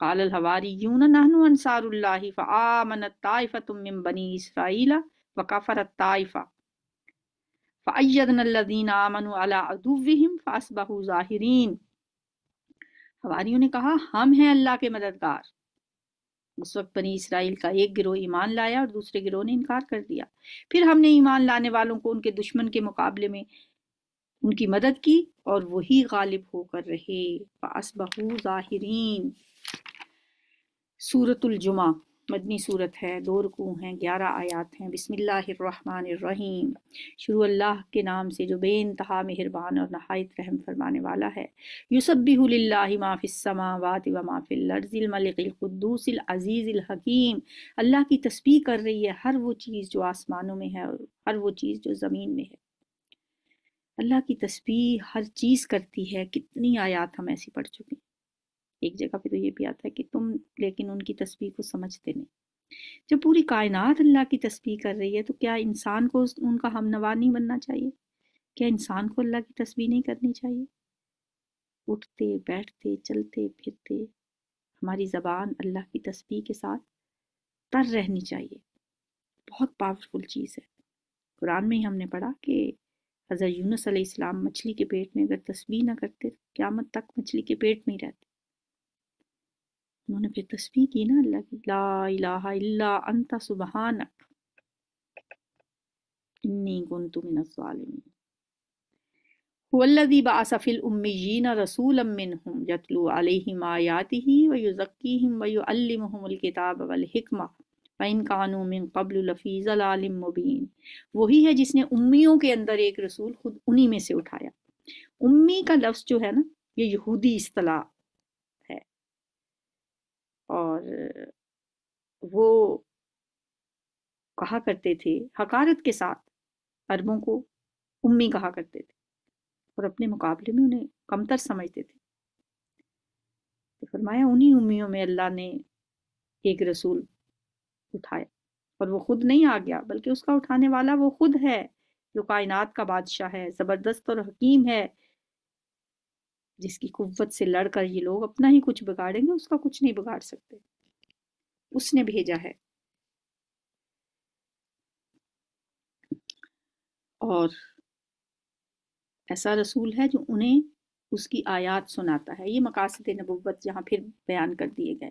[SPEAKER 1] قال الحواریون نحن انصار اللہ فآمنت طائفۃ من بنی اسرائیل وکفرت طائفہ فأیدنا الذین آمنوا علی عدوہم فاصبحوا ظاہرین۔ حواریوں نے کہا ہم ہیں اللہ کے مددگار۔ اس وقت بنی اسرائیل کا ایک گروہ ایمان لایا اور دوسرے گروہ نے انکار کر دیا، پھر ہم نے ایمان لانے والوں کو ان کے دشمن کے مقابلے میں ان کی مدد کی اور وہی غالب ہو کر رہے۔ فَأَصْبَحُوا ظَاہِرِينَ۔ سورۃ الجمعہ مدنی صورت ہے، 2 رکوع ہیں، 11 آیات ہیں۔ بسم اللہ الرحمن الرحیم، شروع اللہ کے نام سے جو بے انتہا مہربان اور نہایت رحم فرمانے والا ہے۔ یسبح للہ ما فی السماوات و ما فی الارض الملک القدوس العزیز الحکیم، اللہ کی تسبیح کر رہی ہے ہر وہ چیز جو آسمانوں میں ہے اور ہر وہ چیز جو زمین میں ہے۔ اللہ کی تسبیح ہر چیز کرتی ہے، کتنی آیات ہم ایسی پڑھ چکے ہیں۔ ایک جگہ پہ تو یہ بھی آتا ہے کہ تم لیکن ان کی تسبیح کو سمجھتے نہیں۔ جب پوری کائنات اللہ کی تسبیح کر رہی ہے تو کیا انسان کو ان کا ہم نوا نہیں بننا چاہیے؟ کیا انسان کو اللہ کی تسبیح نہیں کرنی چاہیے؟ اٹھتے بیٹھتے چلتے پھرتے ہماری زبان اللہ کی تسبیح کے ساتھ تر رہنی چاہیے، بہت پاورفل چیز ہے۔ قرآن میں ہی ہم نے پڑھا کہ حضرت یونس علیہ السلام مچھلی کے پیٹ میں اگر تسبیح نہ کرتے قیامت تک مچھلی کے پیٹ میں ہی رہتے۔ انہوں نے پھر تسبیح کی نا اللہ کی، لا الہ الا انت سبحانک انی کنت من الظالمین۔ هو الذی بعث فی الامیین رسولا منہم یتلو علیہم آیاتہ ویزکیہم ویعلمہم الکتاب والحکمہ وَإِن كَانُوا مِن قَبْلُ لَفِي ضَلَالٍ مُبِينٍ۔ وہی ہے جس نے امیوں کے اندر ایک رسول خود انہی میں سے اٹھایا۔ امی کا لفظ جو ہے نا، یہ یہودی اصطلاح ہے، اور وہ کہا کرتے تھے حقارت کے ساتھ، عربوں کو امی کہا کرتے تھے اور اپنے مقابلے میں انہیں کمتر سمجھتے تھے۔ تو فرمایا انہی امیوں میں اللہ نے ایک رسول اٹھایا، اور وہ خود نہیں آ گیا بلکہ اس کا اٹھانے والا وہ خود ہے جو کائنات کا بادشاہ ہے، زبردست اور حکیم ہے، جس کی قوت سے لڑ کر یہ لوگ اپنا ہی کچھ بگاڑیں گے، اس کا کچھ نہیں بگاڑ سکتے۔ اس نے بھیجا ہے، اور ایسا رسول ہے جو انہیں اس کی آیات سناتا ہے۔ یہ مقاصد نبوت جہاں پھر بیان کر دیے گئے۔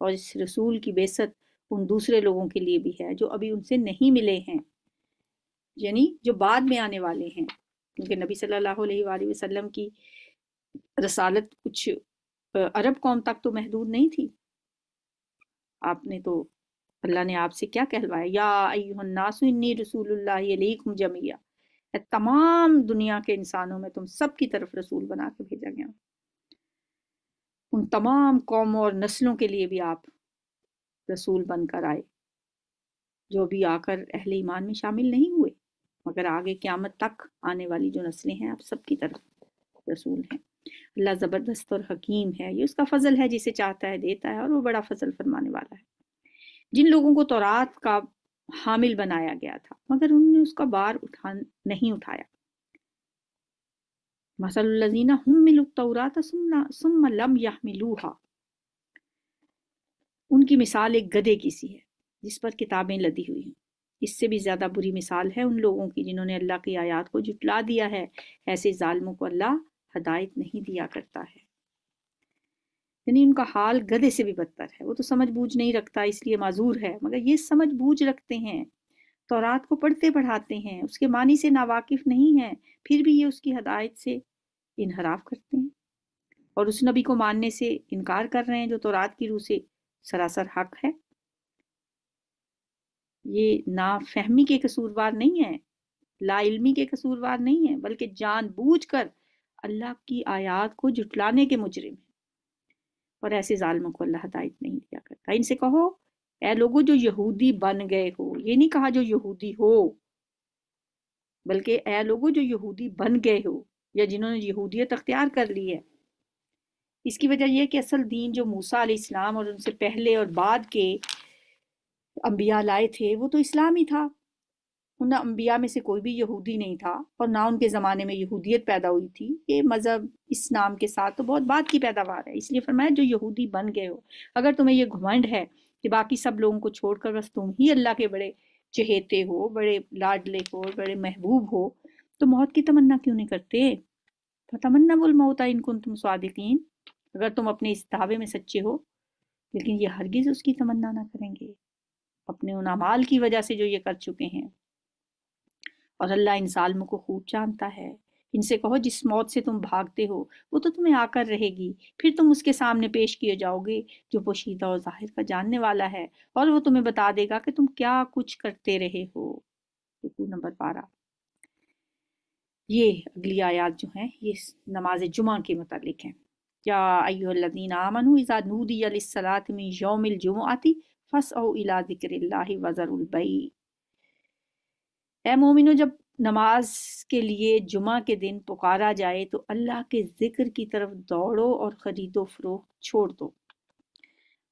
[SPEAKER 1] اور اس رسول کی بعثت ان دوسرے لوگوں کے لیے بھی ہے جو ابھی ان سے نہیں ملے ہیں، یعنی جو بعد میں آنے والے ہیں، کیونکہ نبی صلی اللہ علیہ وآلہ وسلم کی رسالت کچھ عرب قوم تک تو محدود نہیں تھی۔ آپ نے تو اللہ نے آپ سے کیا کہلوایا، یا ایھا الناس انی رسول اللہ علیکم جمیعا، تمام دنیا کے انسانوں میں تم سب کی طرف رسول بنا کے بھیجا گیا، ان تمام قوموں اور نسلوں کے لیے بھی آپ رسول بن کر آئے، جو بھی آ کر اہل ایمان میں شامل نہیں ہوئے، مگر آگے قیامت تک آنے والی جو نسلیں ہیں آپ سب کی طرف رسول ہیں۔ اللہ زبردست اور حکیم ہے، یہ اس کا فضل ہے، جسے چاہتا ہے دیتا ہے، اور وہ بڑا فضل فرمانے والا ہے۔ جن لوگوں کو تورات کا حامل بنایا گیا تھا مگر انہوں نے اس کا بار نہیں اٹھایا، مثل الذین حملوا التوراۃ ثم لم يحملوها، ان کی مثال ایک گدھے کی سی ہے جس پر کتابیں لدی ہوئی ہیں، اس سے بھی زیادہ بری مثال ہے ان لوگوں کی جنہوں نے اللہ کی آیات کو جھٹلا دیا ہے، ایسے ظالموں کو اللہ ہدایت نہیں دیا کرتا ہے۔ یعنی ان کا حال گدھے سے بھی بدتر ہے، وہ تو سمجھ بوجھ نہیں رکھتا اس لیے معذور ہے، مگر یہ سمجھ بوجھ رکھتے ہیں، تورات کو پڑھتے پڑھاتے ہیں، اس کے معنی سے ناواقف نہیں ہیں، پھر بھی یہ اس کی ہدایت سے انحراف کرتے ہیں اور اس نبی کو ماننے سے انکار کر رہے ہیں جو تورات کی روح سے سراسر حق ہے۔ یہ نافہمی کے قصوروار نہیں ہیں، لا علمی کے قصوروار نہیں ہیں، بلکہ جان بوجھ کر اللہ کی آیات کو جھٹلانے کے مجرم ہیں، اور ایسے ظالموں کو اللہ ہدایت نہیں دیا کرتا۔ ان سے کہو اے لوگو جو یہودی بن گئے ہو، یہ نہیں کہا جو یہودی ہو، بلکہ اے لوگو جو یہودی بن گئے ہو یا جنہوں نے یہودیت اختیار کر لی ہے۔ اس کی وجہ یہ کہ اصل دین جو موسیٰ علیہ السلام اور ان سے پہلے اور بعد کے انبیاء لائے تھے وہ تو اسلام ہی تھا، ان انبیاء میں سے کوئی بھی یہودی نہیں تھا، اور نہ ان کے زمانے میں یہودیت پیدا ہوئی تھی، یہ مذہب اس نام کے ساتھ تو بہت بعد کی پیداوار ہے، اس لیے فرمایا جو یہودی بن گئے ہو۔ اگر تمہیں یہ گھمنڈ ہے کہ باقی سب لوگوں کو چھوڑ کر بس تم ہی اللہ کے بڑے چہیتے ہو، بڑے لاڈلے ہو، بڑے محبوب ہو، تو موت کی تمنا کیوں نہیں کرتے؟ فتمنوا الموت ان کنتم صادقین، اگر تم اپنے اس دعوے میں سچے ہو، لیکن یہ ہرگز اس کی تمنا نہ کریں گے اپنے ان اعمال کی وجہ سے جو یہ کر چکے ہیں، اور اللہ ان ظالموں کو خوب جانتا ہے۔ ان سے کہو جس موت سے تم بھاگتے ہو وہ تو تمہیں آ کر رہے گی، پھر تم اس کے سامنے پیش کیے جاؤ گے جو پوشیدہ اور ظاہر کا جاننے والا ہے، اور وہ تمہیں بتا دے گا کہ تم کیا کچھ کرتے رہے ہو۔ رکوع نمبر 12۔ یہ اگلی آیات جو ہیں یہ نماز جمعہ کے متعلق ہیں۔ یا ایھا الذین آمنوا اذا نودی للصلاۃ من یوم الجمعۃ فاسعوا الی ذکر اللہ وذروا البیع، اے مومنو جب نماز کے لیے جمعہ کے دن پکارا جائے تو اللہ کے ذکر کی طرف دوڑو اور خرید و فروخت چھوڑ دو۔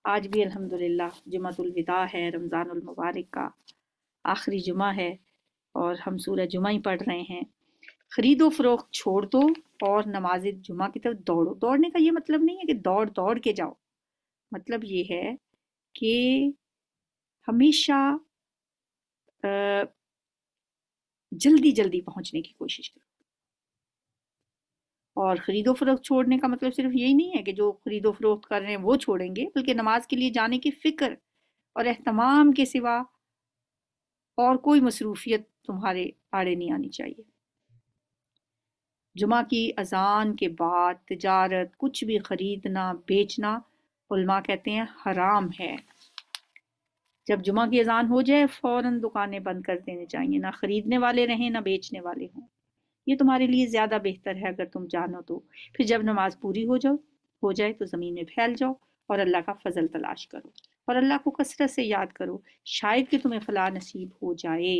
[SPEAKER 1] آج بھی الحمدللہ جمعۃ الوداع ہے، رمضان المبارک کا آخری جمعہ ہے، اور ہم سورہ جمعہ ہی پڑھ رہے ہیں۔ خرید و فروخت چھوڑ دو اور نماز جمعہ کی طرف دوڑو۔ دوڑنے کا یہ مطلب نہیں ہے کہ دوڑ دوڑ کے جاؤ، مطلب یہ ہے کہ ہمیشہ جلدی جلدی پہنچنے کی کوشش کرو۔ اور خرید و فروخت چھوڑنے کا مطلب صرف یہی نہیں ہے کہ جو خرید و فروخت کر رہے ہیں وہ چھوڑیں گے، بلکہ نماز کے لیے جانے کی فکر اور اہتمام کے سوا اور کوئی مصروفیت تمہارے آڑے نہیں آنی چاہیے۔ جمعہ کی اذان کے بعد تجارت، کچھ بھی خریدنا بیچنا علماء کہتے ہیں حرام ہے۔ جب جمعہ کی اذان ہو جائے فوراً دکانیں بند کر دینے چاہیے، نہ خریدنے والے رہیں نہ بیچنے والے ہوں، یہ تمہارے لیے زیادہ بہتر ہے اگر تم جانو تو۔ پھر جب نماز پوری ہو جائے تو زمین میں پھیل جاؤ اور اللہ کا فضل تلاش کرو، اور اللہ کو کثرت سے یاد کرو، شاید کہ تمہیں فلاح نصیب ہو جائے۔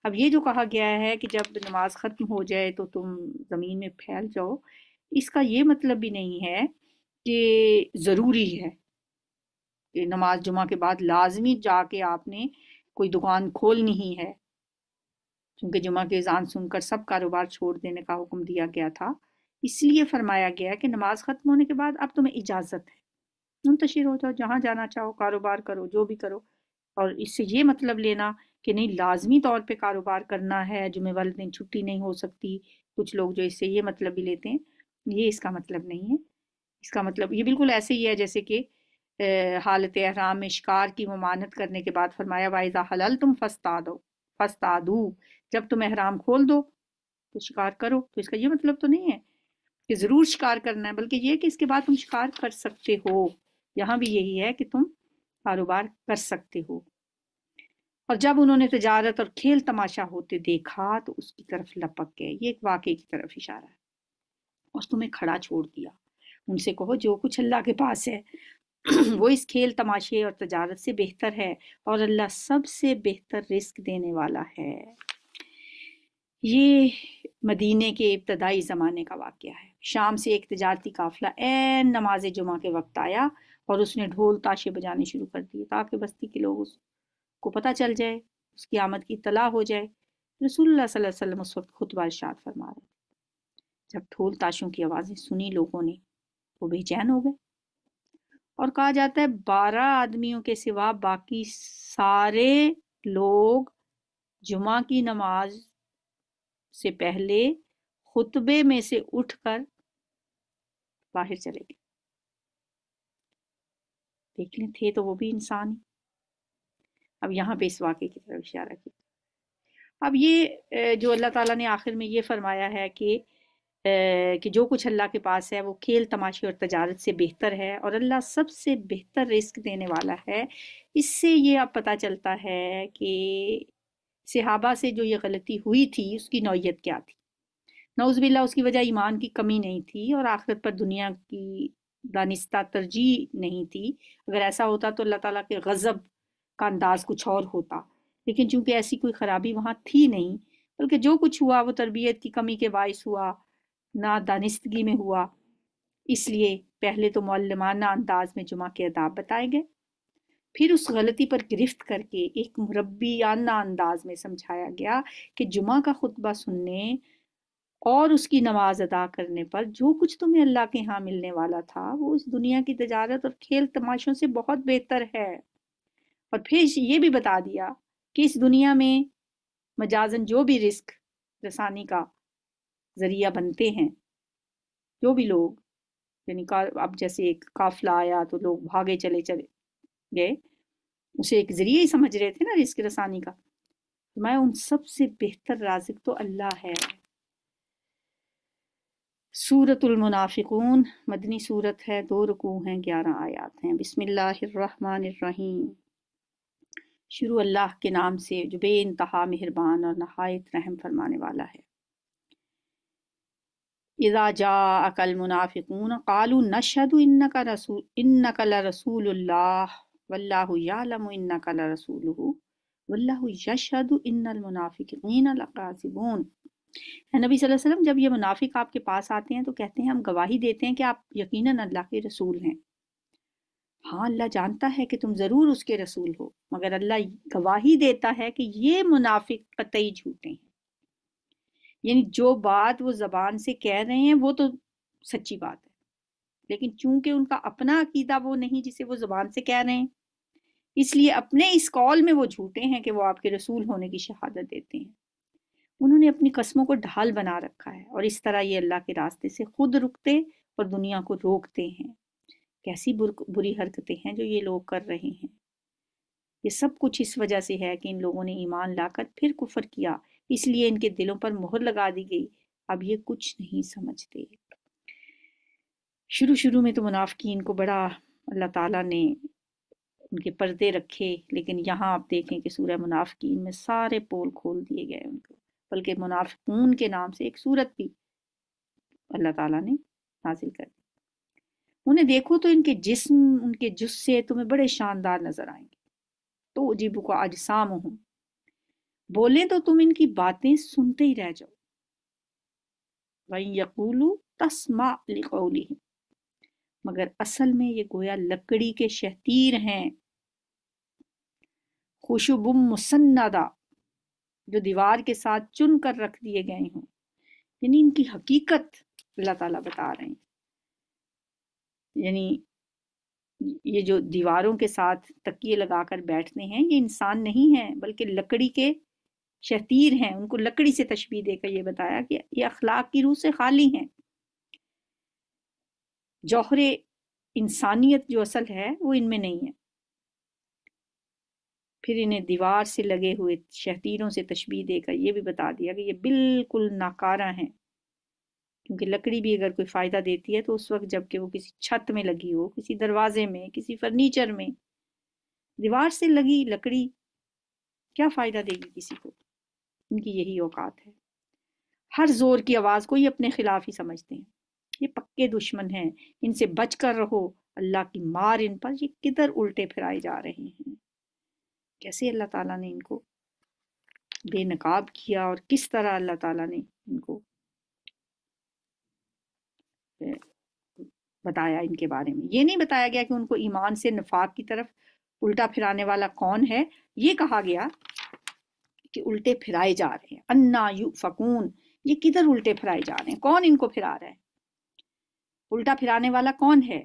[SPEAKER 1] اب یہ جو کہا گیا ہے کہ جب نماز ختم ہو جائے تو تم زمین میں پھیل جاؤ، اس کا یہ مطلب بھی نہیں ہے کہ ضروری ہے کہ نماز جمعہ کے بعد لازمی جا کے آپ نے کوئی دکان کھولنی ہی ہے، کیونکہ جمعہ کی اذان سن کر سب کاروبار چھوڑ دینے کا حکم دیا گیا تھا۔ اس لیے فرمایا گیا کہ نماز ختم ہونے کے بعد اب تمہیں اجازت ہے، منتشر ہو جاؤ، جہاں جانا چاہو، کاروبار کرو، جو بھی کرو، اور اس سے یہ مطلب لینا کہ نہیں لازمی طور پہ کاروبار کرنا ہے، جمعے والے دن چھٹی نہیں ہو سکتی. کچھ لوگ جو اس سے یہ مطلب بھی لیتے ہیں، یہ اس کا مطلب نہیں ہے. اس کا مطلب یہ بالکل ایسے ہی ہے جیسے کہ حالت احرام میں شکار کی ممانعت کرنے کے بعد فرمایا وَإِذَا حَلَلْتُمْ فَاصْطَادُوا، جب تم احرام کھول دو تو شکار کرو. تو اس کا یہ مطلب تو نہیں ہے کہ ضرور شکار کرنا ہے، بلکہ یہ کہ اس کے بعد تم شکار کر سکتے ہو. یہاں بھی یہی ہے کہ تم کاروبار کر سکتے ہو. اور جب انہوں نے تجارت اور کھیل تماشا ہوتے دیکھا تو اس کی طرف لپک گئے. یہ ایک واقعے کی طرف اشارہ ہے. اور تمہیں کھڑا چھوڑ دیا. ان سے کہو جو کچھ اللہ کے پاس ہے وہ اس کھیل تماشے اور تجارت سے بہتر ہے، اور اللہ سب سے بہتر رزق دینے والا ہے. یہ مدینے کے ابتدائی زمانے کا واقعہ ہے. شام سے ایک تجارتی قافلہ عین نماز جمعہ کے وقت آیا اور اس نے ڈھول تاشے بجانے شروع کر دیے تاکہ بستی کے لوگ اس کو پتہ چل جائے، اس کی آمد کی اطلاع ہو جائے. رسول اللہ صلی اللہ علیہ وسلم اس وقت خطبہ ارشاد فرما رہے. جب ڈھول تاشوں کی آوازیں سنی لوگوں نے وہ بے چین ہو گئے، اور کہا جاتا ہے 12 آدمیوں کے سوا باقی سارے لوگ جمعہ کی نماز سے پہلے خطبے میں سے اٹھ کر باہر چلے گئے. دیکھ لیں تھے تو وہ بھی انسان ہی. اب یہاں پہ اس واقعے کی طرف اشارہ کیا. اب یہ جو اللہ تعالیٰ نے آخر میں یہ فرمایا ہے کہ جو کچھ اللہ کے پاس ہے وہ کھیل تماشے اور تجارت سے بہتر ہے، اور اللہ سب سے بہتر رزق دینے والا ہے. اس سے یہ اب پتہ چلتا ہے کہ صحابہ سے جو یہ غلطی ہوئی تھی اس کی نوعیت کیا تھی. نعوذ باللہ اس کی وجہ ایمان کی کمی نہیں تھی اور آخرت پر دنیا کی دانستہ ترجیح نہیں تھی. اگر ایسا ہوتا تو اللہ تعالیٰ کے غضب کا انداز کچھ اور ہوتا، لیکن چونکہ ایسی کوئی خرابی وہاں تھی نہیں، بلکہ جو کچھ ہوا وہ تربیت کی کمی کے باعث ہوا، نہ دانستگی میں ہوا. اس لیے پہلے تو معلمانہ انداز میں جمعہ کے آداب بتائے گئے، پھر اس غلطی پر گرفت کر کے ایک مربیانہ انداز میں سمجھایا گیا کہ جمعہ کا خطبہ سننے اور اس کی نماز ادا کرنے پر جو کچھ تمہیں اللہ کے ہاں ملنے والا تھا وہ اس دنیا کی تجارت اور کھیل تماشوں سے بہت بہتر ہے. اور پھر یہ بھی بتا دیا کہ اس دنیا میں مجازن جو بھی رزق رسانی کا ذریعہ بنتے ہیں، جو بھی لوگ، یعنی اب جیسے ایک قافلہ آیا تو لوگ بھاگے چلے گئے، اسے ایک ذریعہ ہی سمجھ رہے تھے نا رزق رسانی کا. میں ان سب سے بہتر رازق تو اللہ ہے. سورۃ المنافقون مدنی سورت ہے، 2 رکوع ہیں، 11 آیات ہیں. بسم اللہ الرحمن الرحیم. شروع اللہ کے نام سے جو بے انتہا مہربان اور نہایت رحم فرمانے والا ہے. اذا جاءک المنافقون قالوا نشهد انک لرسول اللہ واللہ یعلم انک لرسولہ واللہ یشہد ان المنافقین لکاذبون. نبی صلی اللہ علیہ وسلم جب یہ منافق آپ کے پاس آتے ہیں تو کہتے ہیں ہم گواہی دیتے ہیں کہ آپ یقیناً اللہ کے رسول ہیں. ہاں اللہ جانتا ہے کہ تم ضرور اس کے رسول ہو، مگر اللہ گواہی دیتا ہے کہ یہ منافق قطعی جھوٹے ہیں. یعنی جو بات وہ زبان سے کہہ رہے ہیں وہ تو سچی بات ہے، لیکن چونکہ ان کا اپنا عقیدہ وہ نہیں جسے وہ زبان سے کہہ رہے ہیں، اس لیے اپنے اس قول میں وہ جھوٹے ہیں کہ وہ آپ کے رسول ہونے کی شہادت دیتے ہیں. انہوں نے اپنی قسموں کو ڈھال بنا رکھا ہے، اور اس طرح یہ اللہ کے راستے سے خود رکتے اور دنیا کو روکتے ہیں. کیسی بری حرکتیں ہیں جو یہ لوگ کر رہے ہیں. یہ سب کچھ اس وجہ سے ہے کہ ان لوگوں نے ایمان لا کر پھر کفر کیا، اس لیے ان کے دلوں پر مہر لگا دی گئی. اب یہ کچھ نہیں سمجھتے. شروع میں تو منافقین کو بڑا اللہ تعالیٰ نے ان کے پردے رکھے، لیکن یہاں آپ دیکھیں کہ سورہ منافقین میں سارے پول کھول دیے گئے ان کو، بلکہ منافقون کے نام سے ایک سورت بھی اللہ تعالیٰ نے نازل کر دی. انہیں دیکھو تو ان کے جسم، ان کے جسے تمہیں بڑے شاندار نظر آئیں گے. تو عجیب کو اجسام ہوں، بولیں تو تم ان کی باتیں سنتے ہی رہ جاؤ. وَإِن يَقُولُوا تَسْمَعْ لِقَوْلِهِمْ، مگر اصل میں یہ گویا لکڑی کے شہتیر ہیں. خشب مسندہ، جو دیوار کے ساتھ چن کر رکھ دیے گئے ہوں. یعنی ان کی حقیقت اللہ تعالیٰ بتا رہے ہیں. یعنی یہ جو دیواروں کے ساتھ تکیے لگا کر بیٹھتے ہیں یہ انسان نہیں ہیں بلکہ لکڑی کے شتیر ہیں. ان کو لکڑی سے تشبیہ دے کر یہ بتایا کہ یہ اخلاق کی روح سے خالی ہیں. جوہر انسانیت جو اصل ہے وہ ان میں نہیں ہے. پھر انہیں دیوار سے لگے ہوئے شتیروں سے تشبیہ دے کر یہ بھی بتا دیا کہ یہ بالکل ناکارہ ہیں، کیونکہ لکڑی بھی اگر کوئی فائدہ دیتی ہے تو اس وقت جب کہ وہ کسی چھت میں لگی ہو، کسی دروازے میں، کسی فرنیچر میں. دیوار سے لگی لکڑی کیا فائدہ دے گی کسی کو؟ ان کی یہی اوقات ہے. ہر زور کی آواز کو یہ اپنے خلاف ہی سمجھتے ہیں. یہ پکے دشمن ہیں، ان سے بچ کر رہو. اللہ کی مار ان پر، یہ کدھر الٹے پھرائے جا رہے ہیں. کیسے اللہ تعالیٰ نے ان کو بے نقاب کیا اور کس طرح اللہ تعالیٰ نے ان کو بتایا ان کے بارے میں. یہ نہیں بتایا گیا کہ ان کو ایمان سے نفاق کی طرف الٹا پھرانے والا کون ہے. یہ کہا گیا کہ الٹے پھرائے جا رہے ہیں. انا یؤفکون، یہ کدھر الٹے پھرائے جا رہے ہیں، کون ان کو پھرا رہا ہے، الٹا پھرانے والا کون ہے.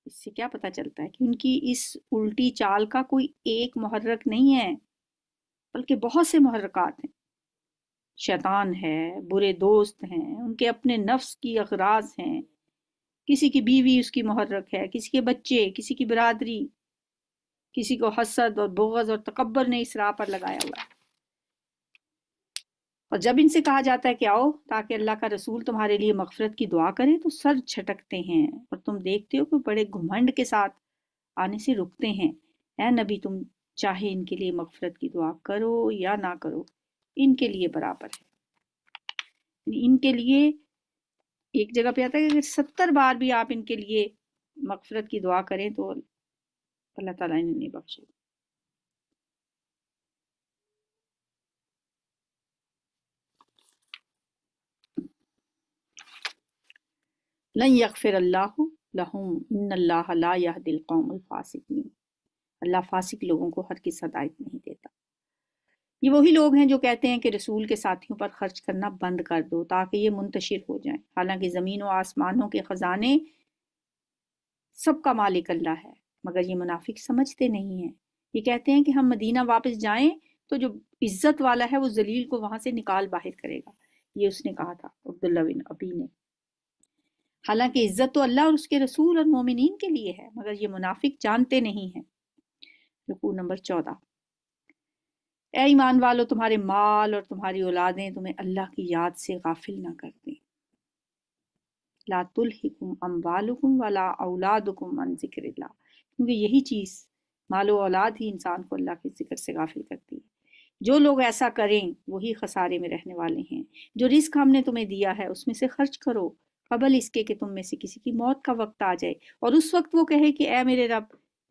[SPEAKER 1] اس سے کیا پتا چلتا ہے کہ ان کی اس الٹی چال کا کوئی ایک محرک نہیں ہے بلکہ بہت سے محرکات ہیں. شیطان ہے، برے دوست ہیں، ان کے اپنے نفس کی اغراض ہیں. کسی کی بیوی اس کی محرک ہے، کسی کے بچے، کسی کی برادری، کسی کو حسد اور بغض اور تکبر نے اس راہ پر لگایا ہوا ہے. اور جب ان سے کہا جاتا ہے کہ آؤ تاکہ اللہ کا رسول تمہارے لیے مغفرت کی دعا کرے تو سر جھٹکتے ہیں اور تم دیکھتے ہو کہ بڑے گھمنڈ کے ساتھ آنے سے رکتے ہیں. اے نبی، تم چاہے ان کے لیے مغفرت کی دعا کرو یا نہ کرو، ان کے لیے برابر ہے. ان کے لیے ایک جگہ پہ آتا ہے کہ اگر 70 بار بھی آپ ان کے لیے مغفرت کی دعا کریں تو اللہ تعالیٰ انہیں نہیں بخشے. لن یغفر اللہ لہم ان اللہ لا یہدی القوم الفاسقین. اللہ فاسق لوگوں کو ہرگز ہدایت نہیں دیتا. یہ وہی لوگ ہیں جو کہتے ہیں کہ رسول کے ساتھیوں پر خرچ کرنا بند کر دو تاکہ یہ منتشر ہو جائیں، حالانکہ زمین و آسمانوں کے خزانے سب کا مالک اللہ ہے. مگر یہ منافق سمجھتے نہیں ہیں. یہ کہتے ہیں کہ ہم مدینہ واپس جائیں تو جو عزت والا ہے وہ ذلیل کو وہاں سے نکال باہر کرے گا. یہ اس نے کہا تھا عبداللہ بن ابی نے. حالانکہ عزت تو اللہ اور اس کے رسول اور مومنین کے لیے ہے، مگر یہ منافق جانتے نہیں ہیں. رکوع نمبر 14. اے ایمان والو، تمہارے مال اور تمہاری اولادیں تمہیں اللہ کی یاد سے غافل نہ کر دیں. لا تلہکم اموالکم ولا اولادکم عن ذکر اللہ، کیونکہ یہی چیز مال و اولاد ہی انسان کو اللہ کے ذکر سے غافل کرتی ہے. جو لوگ ایسا کریں وہی خسارے میں رہنے والے ہیں. جو رزق ہم نے تمہیں دیا ہے اس میں سے خرچ کرو قبل اس کے کہ تم میں سے کسی کی موت کا وقت آ جائے اور اس وقت وہ کہے کہ اے میرے رب،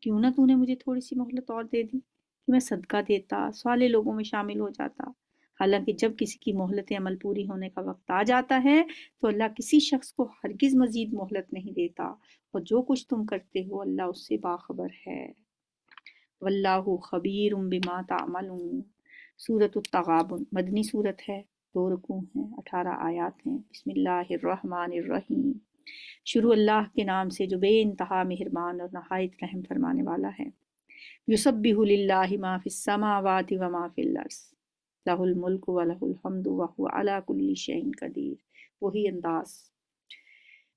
[SPEAKER 1] کیوں نہ تو نے مجھے تھوڑی سی مہلت اور دے دی کہ میں صدقہ دیتا، صالح لوگوں میں شامل ہو جاتا. حالانکہ جب کسی کی مہلت عمل پوری ہونے کا وقت آ جاتا ہے تو اللہ کسی شخص کو ہرگز مزید مہلت نہیں دیتا، اور جو کچھ تم کرتے ہو اللہ اس سے باخبر ہے. واللہ خبیر بما تعملون. سورۃ التغابن مدنی سورت ہے، 2 رکوع ہیں، 18 آیات ہیں. بسم اللہ الرحمن الرحیم. شروع اللہ کے نام سے جو بے انتہا مہربان اور نہایت رحم فرمانے والا ہے. یسبح للہ ما فی السماوات و ما فی الارض لہ الملک و لہ الحمد وہو علی کل شیء قدیر. وہی انداز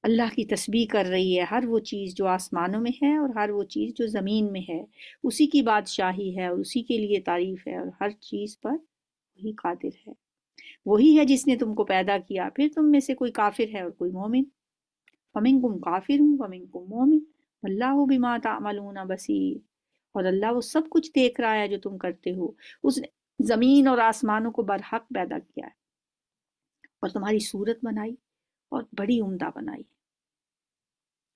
[SPEAKER 1] اللہ کی تسبیح کر رہی ہے، ہر وہ چیز جو آسمانوں میں ہے اور ہر وہ چیز جو زمین میں ہے. اسی کی بادشاہی ہے اور اسی کے لیے تعریف ہے، اور ہر چیز پر وہی قادر ہے. وہی ہے جس نے تم کو پیدا کیا، پھر تم میں سے کوئی کافر ہے اور کوئی مومن. فمنکم کافر ومنکم مومن واللہ بما تعملون بصیر. اور اللہ وہ سب کچھ دیکھ رہا ہے جو تم کرتے ہو. اس نے زمین اور آسمانوں کو برحق پیدا کیا ہے اور تمہاری صورت بنائی اور بڑی عمدہ بنائی.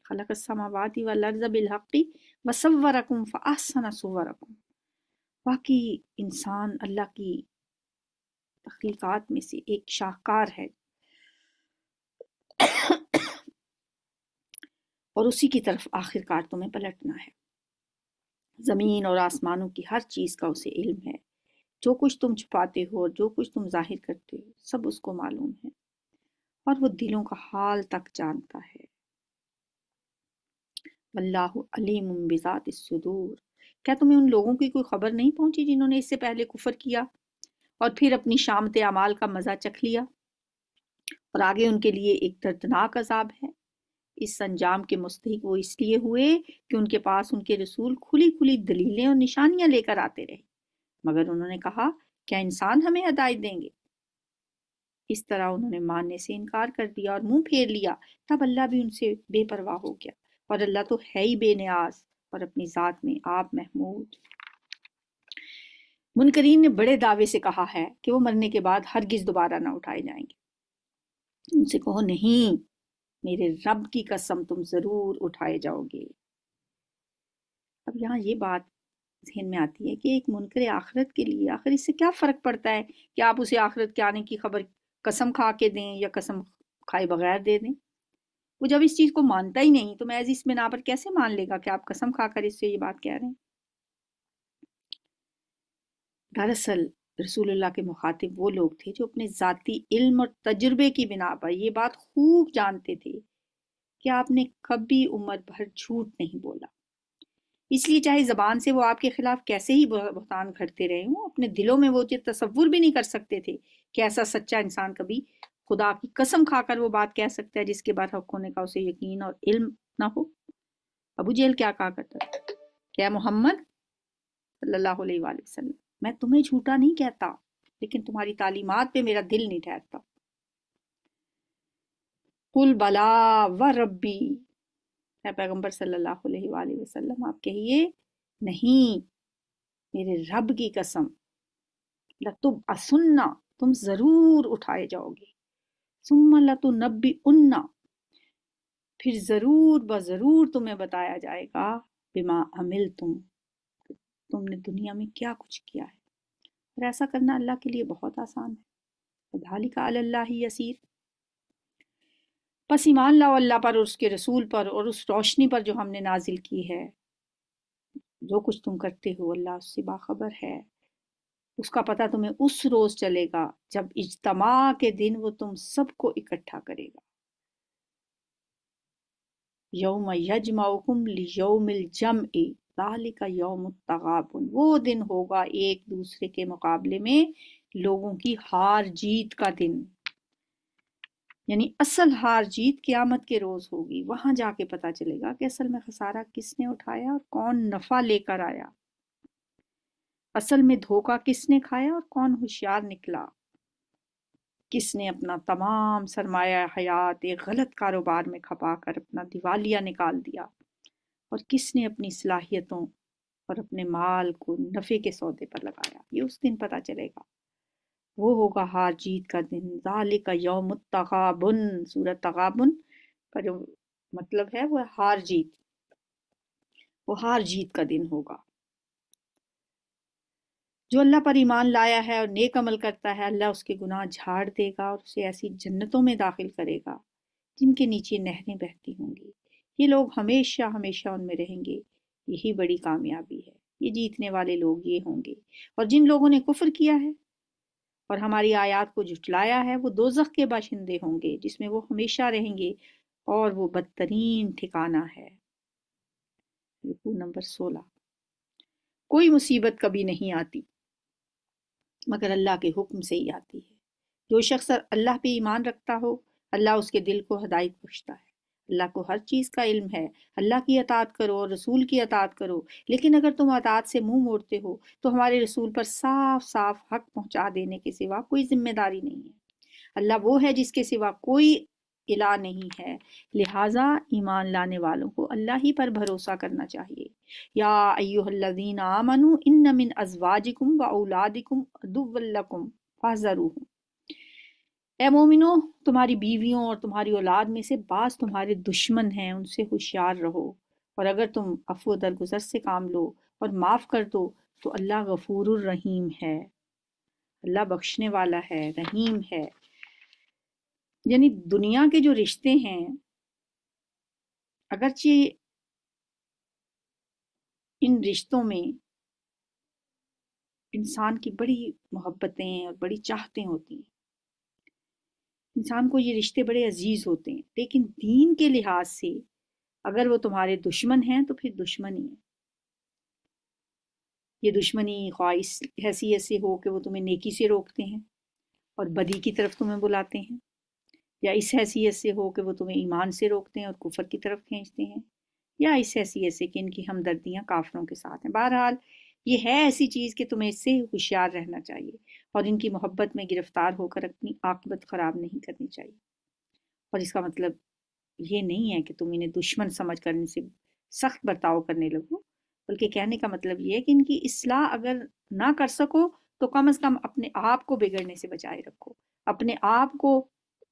[SPEAKER 1] خلق السماوات والارض بالحق وصورکم فاحسن صورکم. واقعی انسان اللہ کی تخلیقات میں سے ایک شاہکار ہے اور اسی کی طرف آخر کار تمہیں پلٹنا ہے. زمین اور آسمانوں کی ہر چیز کا اسے علم ہے. جو کچھ تم چھپاتے ہو اور جو کچھ تم ظاہر کرتے ہو سب اس کو معلوم ہے، اور وہ دلوں کا حال تک جانتا ہے. واللہ علیم بذات الصدور۔ کیا تمہیں ان لوگوں کی کوئی خبر نہیں پہنچی جنہوں نے اس سے پہلے کفر کیا اور پھر اپنی شامت اعمال کا مزہ چکھ لیا، اور آگے ان کے لیے ایک دردناک عذاب ہے۔ اس انجام کے مستحق وہ اس لیے ہوئے کہ ان کے پاس ان کے رسول کھلی کھلی دلیلیں اور نشانیاں لے کر آتے رہے، مگر انہوں نے کہا کیا انسان ہمیں ہدایت دیں گے؟ اس طرح انہوں نے ماننے سے انکار کر دیا اور منہ پھیر لیا۔ تب اللہ بھی ان سے بے پرواہ ہو گیا، اور اللہ تو ہے ہی بے نیاز اور اپنی ذات میں آپ محمود۔ منکرین نے بڑے دعوے سے کہا ہے کہ وہ مرنے کے بعد ہرگز دوبارہ نہ اٹھائے جائیں گے۔ ان سے کہو نہیں، میرے رب کی قسم تم ضرور اٹھائے جاؤ گے۔ اب یہاں یہ بات ذہن میں آتی ہے کہ ایک منکر آخرت کے لیے آخر اس سے کیا فرق پڑتا ہے کہ آپ اسے آخرت کے آنے کی خبر قسم کھا کے دیں یا قسم کھائے بغیر دے دیں؟ وہ جب اس چیز کو مانتا ہی نہیں تو محض اس بنا پر کیسے مان لے گا کہ آپ قسم کھا کر اس سے یہ بات کہہ رہے ہیں؟ دراصل رسول اللہ کے مخاطب وہ لوگ تھے جو اپنے ذاتی علم اور تجربے کی بنا پر یہ بات خوب جانتے تھے کہ آپ نے کبھی عمر بھر جھوٹ نہیں بولا۔ اس لیے چاہے زبان سے وہ آپ کے خلاف کیسے ہی بہتان گھڑتے رہے ہوں، اپنے دلوں میں وہ تصور بھی نہیں کر سکتے تھے کہ ایسا سچا انسان کبھی خدا کی قسم کھا کر وہ بات کہہ سکتا ہے جس کے بعد حق ہونے کا اسے یقین اور علم نہ ہو۔ ابو جہل کیا کہا کرتا تھا کہ اے محمد صلی اللہ علیہ وآلہ وسلم، میں تمہیں جھوٹا نہیں کہتا، لیکن تمہاری تعلیمات پہ میرا دل نہیں ٹھہرتا۔ قل بلا و ربی، اے پیغمبر صلی اللہ علیہ وآلہ وسلم آپ کہیے نہیں، میرے رب کی قسم، لتبعثن، تم ضرور اٹھائے جاؤ گے، ثم لتنبئن، پھر ضرور بضرور تمہیں بتایا جائے گا، بما عملتم، تم نے دنیا میں کیا کچھ کیا ہے، اور ایسا کرنا اللہ کے لیے بہت آسان ہے۔ ذالک علی اللہ یسیر۔ پس ایمان لاؤ اللہ پر اور اس کے رسول پر اور اس روشنی پر جو ہم نے نازل کی ہے۔ جو کچھ تم کرتے ہو اللہ اس سے باخبر ہے۔ اس کا پتہ تمہیں اس روز چلے گا جب اجتماع کے دن وہ تم سب کو اکٹھا کرے گا۔ یوم یجمعکم لیوم الجمع ذالک یوم التغابن، وہ دن ہوگا ایک دوسرے کے مقابلے میں لوگوں کی ہار جیت کا دن، یعنی اصل ہار جیت قیامت کے روز ہوگی۔ وہاں جا کے پتہ چلے گا کہ اصل میں خسارہ کس نے اٹھایا اور کون نفع لے کر آیا، اصل میں دھوکہ کس نے کھایا اور کون ہوشیار نکلا، کس نے اپنا تمام سرمایہ حیات ایک غلط کاروبار میں کھپا کر اپنا دیوالیہ نکال دیا، اور کس نے اپنی صلاحیتوں اور اپنے مال کو نفع کے سودے پر لگایا۔ یہ اس دن پتہ چلے گا، وہ ہوگا ہار جیت کا دن۔ ذالک یوم التغابن، سورۃ تغابن کا جو مطلب ہے وہ ہار جیت، وہ ہار جیت کا دن ہوگا۔ جو اللہ پر ایمان لایا ہے اور نیک عمل کرتا ہے، اللہ اس کے گناہ جھاڑ دے گا اور اسے ایسی جنتوں میں داخل کرے گا جن کے نیچے نہریں بہتی ہوں گی۔ یہ لوگ ہمیشہ ہمیشہ ان میں رہیں گے، یہی بڑی کامیابی ہے۔ یہ جیتنے والے لوگ یہ ہوں گے۔ اور جن لوگوں نے کفر کیا ہے اور ہماری آیات کو جھٹلایا ہے، وہ دوزخ کے باشندے ہوں گے جس میں وہ ہمیشہ رہیں گے، اور وہ بدترین ٹھکانہ ہے۔ رکوع نمبر 16۔ کوئی مصیبت کبھی نہیں آتی مگر اللہ کے حکم سے ہی آتی ہے۔ جو شخص اللہ پہ ایمان رکھتا ہو، اللہ اس کے دل کو ہدایت بخشتا ہے۔ اللہ کو ہر چیز کا علم ہے۔ اللہ کی اطاعت کرو اور رسول کی اطاعت کرو، لیکن اگر تم اطاعت سے منہ موڑتے ہو تو ہمارے رسول پر صاف صاف حق پہنچا دینے کے سوا کوئی ذمہ داری نہیں ہے۔ اللہ وہ ہے جس کے سوا کوئی الہ نہیں ہے، لہٰذا ایمان لانے والوں کو اللہ ہی پر بھروسہ کرنا چاہیے۔ یا ایھا الذین آمنوا ان من ازواجکم واولادکم عدوا لکم فاحذروہم، اے مومنو، تمہاری بیویوں اور تمہاری اولاد میں سے بعض تمہارے دشمن ہیں، ان سے ہوشیار رہو، اور اگر تم عفو و درگزر سے کام لو اور معاف کر دو تو اللہ غفور الرحیم ہے، اللہ بخشنے والا ہے، رحیم ہے۔ یعنی دنیا کے جو رشتے ہیں، اگرچہ ان رشتوں میں انسان کی بڑی محبتیں اور بڑی چاہتیں ہوتی ہیں، انسان کو یہ رشتے بڑے عزیز ہوتے ہیں، لیکن دین کے لحاظ سے اگر وہ تمہارے دشمن ہیں تو پھر دشمن ہی ہے. یہ دشمنی خواہ اس حیثیت سے ہو کہ وہ تمہیں نیکی سے روکتے ہیں اور بدی کی طرف تمہیں بلاتے ہیں، یا اس حیثیت سے ہو کہ وہ تمہیں ایمان سے روکتے ہیں اور کفر کی طرف کھینچتے ہیں، یا اس حیثیت سے کہ ان کی ہمدردیاں کافروں کے ساتھ ہیں. بہرحال یہ ہے ایسی چیز کہ تمہیں اس سے ہوشیار رہنا چاہیے اور ان کی محبت میں گرفتار ہو کر اپنی عاقبت خراب نہیں کرنی چاہیے. اور اس کا مطلب یہ نہیں ہے کہ تم انہیں دشمن سمجھ کر ان سے سخت برتاؤ کرنے لگو، بلکہ کہنے کا مطلب یہ ہے کہ ان کی اصلاح اگر نہ کر سکو تو کم از کم اپنے آپ کو بگڑنے سے بچائے رکھو، اپنے آپ کو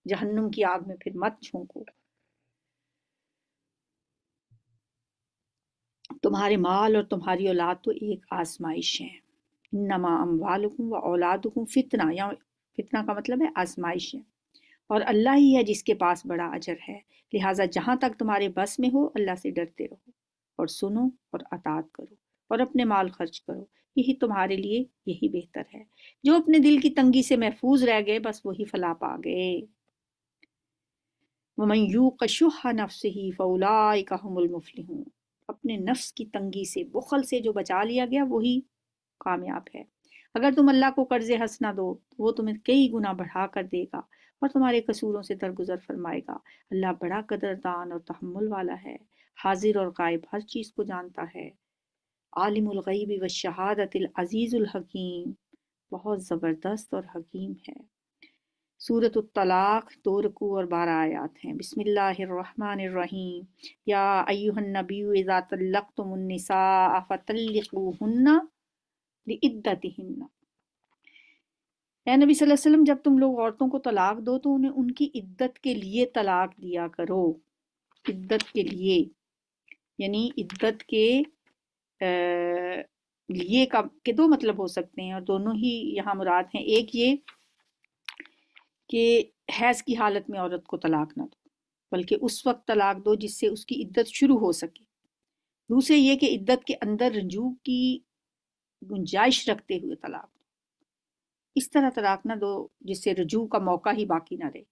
[SPEAKER 1] جہنم کی آگ میں پھر مت جھونکو. تمہارے مال اور تمہاری اولاد تو ایک آزمائش ہے. انما اموالکم و اولادکم فتنہ، یا فتنہ کا مطلب ہے آزمائش ہے، اور اللہ ہی ہے جس کے پاس بڑا اجر ہے. لہٰذا جہاں تک تمہارے بس میں ہو اللہ سے ڈرتے رہو اور سنو اور اطاعت کرو اور اپنے مال خرچ کرو، یہی تمہارے لیے یہی بہتر ہے. جو اپنے دل کی تنگی سے محفوظ رہ گئے بس وہی فلاح پا گئے. وَمَن یوق شُحَّ نَفْسِهِ فَأُولَٰئِکَ هُمُ الْمُفْلِحُونَ. اپنے نفس کی تنگی سے، بخل سے جو بچا لیا گیا وہی کامیاب ہے. اگر تم اللہ کو قرض حسنہ دو تو وہ تمہیں کئی گنا بڑھا کر دے گا اور تمہارے قصوروں سے درگزر فرمائے گا. اللہ بڑا قدردان اور تحمل والا ہے، حاضر اور غائب ہر چیز کو جانتا ہے. عالم الغیب والشہادت العزیز الحکیم، بہت زبردست اور حکیم ہے. سورۃ الطلاق 2 رکوع اور 12 آیات ہیں. بسم اللہ الرحمن الرحیم. یا ایہا النبی اذا طلقتم النساء فطلقوہن لعدتہن. اے نبی صلی اللہ علیہ وسلم، جب تم لوگ عورتوں کو طلاق دو تو انہیں ان کی عدت کے لیے طلاق دیا کرو. عدت کے لیے یعنی عدت کے لیے کے دو مطلب ہو سکتے ہیں، اور دونوں ہی یہاں مراد ہیں. ایک یہ کہ حیض کی حالت میں عورت کو طلاق نہ دو، بلکہ اس وقت طلاق دو جس سے اس کی عدت شروع ہو سکے. دوسرے یہ کہ عدت کے اندر رجوع کی گنجائش رکھتے ہوئے طلاق دو. اس طرح طلاق نہ دو جس سے رجوع کا موقع ہی باقی نہ رہے.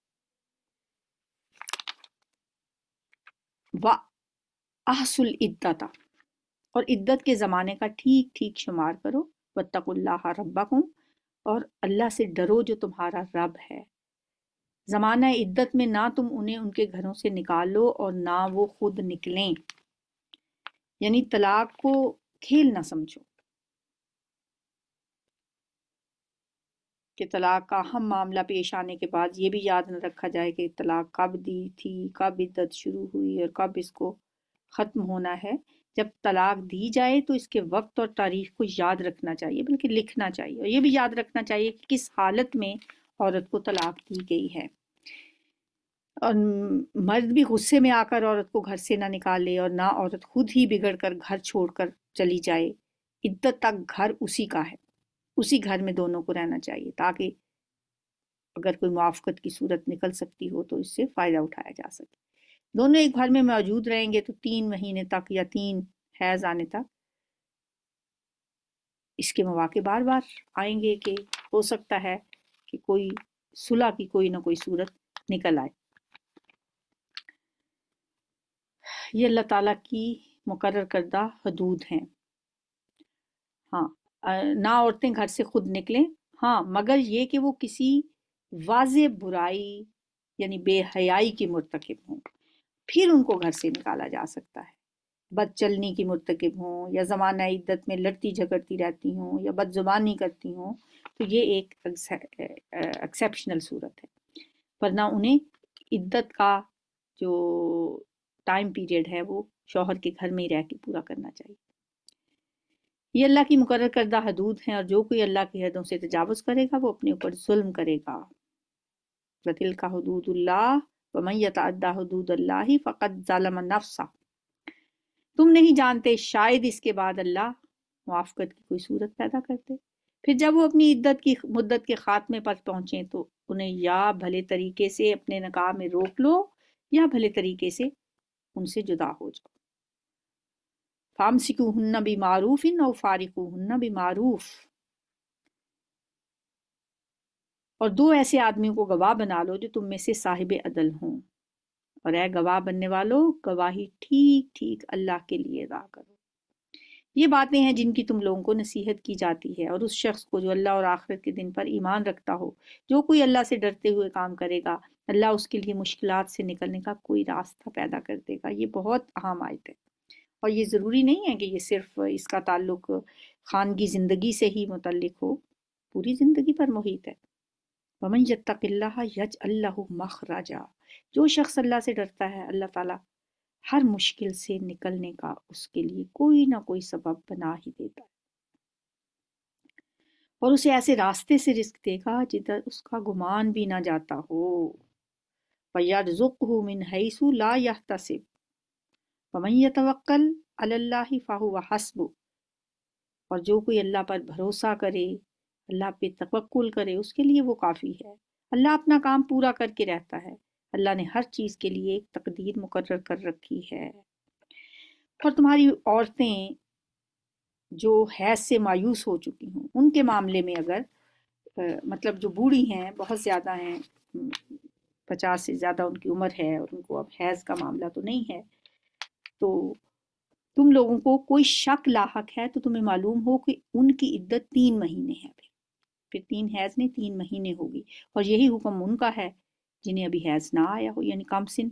[SPEAKER 1] وَأَحْصُوا الْعِدَّةَ، اور عدت کے زمانے کا ٹھیک ٹھیک شمار کرو. وَاتَّقُوا اللَّهَ رَبَّكُمْ، اور اللہ سے ڈرو جو تمہارا رب ہے. زمانہ عدت میں نہ تم انہیں ان کے گھروں سے نکالو اور نہ وہ خود نکلیں. یعنی طلاق کو کھیل نہ سمجھو کہ طلاق کا اہم معاملہ پیش آنے کے بعد یہ بھی یاد نہ رکھا جائے کہ طلاق کب دی تھی، کب عدت شروع ہوئی اور کب اس کو ختم ہونا ہے. جب طلاق دی جائے تو اس کے وقت اور تاریخ کو یاد رکھنا چاہیے، بلکہ لکھنا چاہیے، اور یہ بھی یاد رکھنا چاہیے کہ کس حالت میں عورت کو طلاق دی گئی ہے. اور مرد بھی غصے میں آ کر عورت کو گھر سے نہ نکالے اور نہ عورت خود ہی بگڑ کر گھر چھوڑ کر چلی جائے. عدت تک گھر اسی کا ہے، اسی گھر میں دونوں کو رہنا چاہیے تاکہ اگر کوئی موافقت کی صورت نکل سکتی ہو تو اس سے فائدہ اٹھایا جا سکے. دونوں ایک گھر میں موجود رہیں گے تو 3 مہینے تک یا 3 حیض آنے تک اس کے مواقع بار بار آئیں گے کہ ہو سکتا ہے کہ کوئی صلح کی کوئی نہ کوئی صورت نکل آئے. یہ اللہ تعالیٰ کی مقرر کردہ حدود ہیں. ہاں، نہ عورتیں گھر سے خود نکلیں، ہاں مگر یہ کہ وہ کسی واضح برائی یعنی بے حیائی کی مرتکب ہوں، پھر ان کو گھر سے نکالا جا سکتا ہے. بد چلنی کی مرتکب ہوں یا زمانہ عدت میں لڑتی جھگڑتی رہتی ہوں یا بد زبانی کرتی ہوں تو یہ ایک ایکسیپشنل صورت ہے، ورنہ انہیں عدت کا جو ٹائم پیریڈ ہے وہ شوہر کے گھر میں ہی رہ کے پورا کرنا چاہیے. یہ اللہ کی مقرر کردہ حدود ہیں، اور جو کوئی اللہ کی حدوں سے تجاوز کرے گا وہ اپنے اوپر ظلم کرے گا. وَتِلْكَ حُدُودُ اللَّهِ وَمَن يَتَعَدَّ حُدُودَ اللَّهِ فَقَدْ ظَلَمَ نَفْسَهُ. تم نہیں جانتے شاید اس کے بعد اللہ موافقت کی کوئی صورت پیدا کرتے. پھر جب وہ اپنی عدت کی مدت کے خاتمے پر پہنچیں تو انہیں یا بھلے طریقے سے اپنے نکاح میں روک لو یا بھلے طریقے سے ان سے جدا ہو جاؤ. فَامْسِكُوهُنَّ بِمَعْرُوفٍ أَوْ فَارِقُوهُنَّ بِمَعْرُوفٍ. اور 2 ایسے آدمیوں کو گواہ بنا لو جو تم میں سے صاحب عدل ہوں. اور اے گواہ بننے والوں، گواہی ٹھیک ٹھیک اللہ کے لیے ادا کرو۔ یہ باتیں ہیں جن کی تم لوگوں کو نصیحت کی جاتی ہے، اور اس شخص کو جو اللہ اور آخرت کے دن پر ایمان رکھتا ہو، جو کوئی اللہ سے ڈرتے ہوئے کام کرے گا، اللہ اس کے لیے مشکلات سے نکلنے کا کوئی راستہ پیدا کر دے گا۔ یہ بہت اہم آیت ہے، اور یہ ضروری نہیں ہے کہ یہ صرف اس کا تعلق خانگی زندگی سے ہی متعلق ہو، پوری زندگی پر محیط ہے۔ وَمَن يَتَّقِ اللَّهَ يَجْعَل لَّهُ مَخْرَجًا، جو شخص اللہ سے ڈرتا ہے، اللہ تعالیٰ ہر مشکل سے نکلنے کا اس کے لیے کوئی نہ کوئی سبب بنا ہی دیتا ہے، اور اسے ایسے راستے سے رزق دے گا جدھر اس کا گمان بھی نہ جاتا ہو۔ وَيَرْزُقْهُ مِنْ حَيْثُ لَا يَحْتَسِبُ وَمَن يَتَوَکَّلْ عَلَى اللَّهِ فَهُوَ حَسْبُهُ، اور جو کوئی اللہ پر بھروسہ کرے، اللہ پہ توکل کرے، اس کے لیے وہ کافی ہے۔ اللہ اپنا کام پورا کر کے رہتا ہے، اللہ نے ہر چیز کے لیے ایک تقدیر مقرر کر رکھی ہے۔ اور تمہاری عورتیں جو حیض سے مایوس ہو چکی ہوں، ان کے معاملے میں اگر مطلب جو بوڑھی ہیں، بہت زیادہ ہیں، 50 سے زیادہ ان کی عمر ہے، اور ان کو اب حیض کا معاملہ تو نہیں ہے، تو تم لوگوں کو کوئی شک لاحق ہے تو تمہیں معلوم ہو کہ ان کی عدت 3 مہینے ہے، پھر 3 حیض نہیں 3 مہینے ہوگی، اور یہی حکم ان کا ہے جنہیں ابھی حیض نہ آیا ہو، یعنی کم سن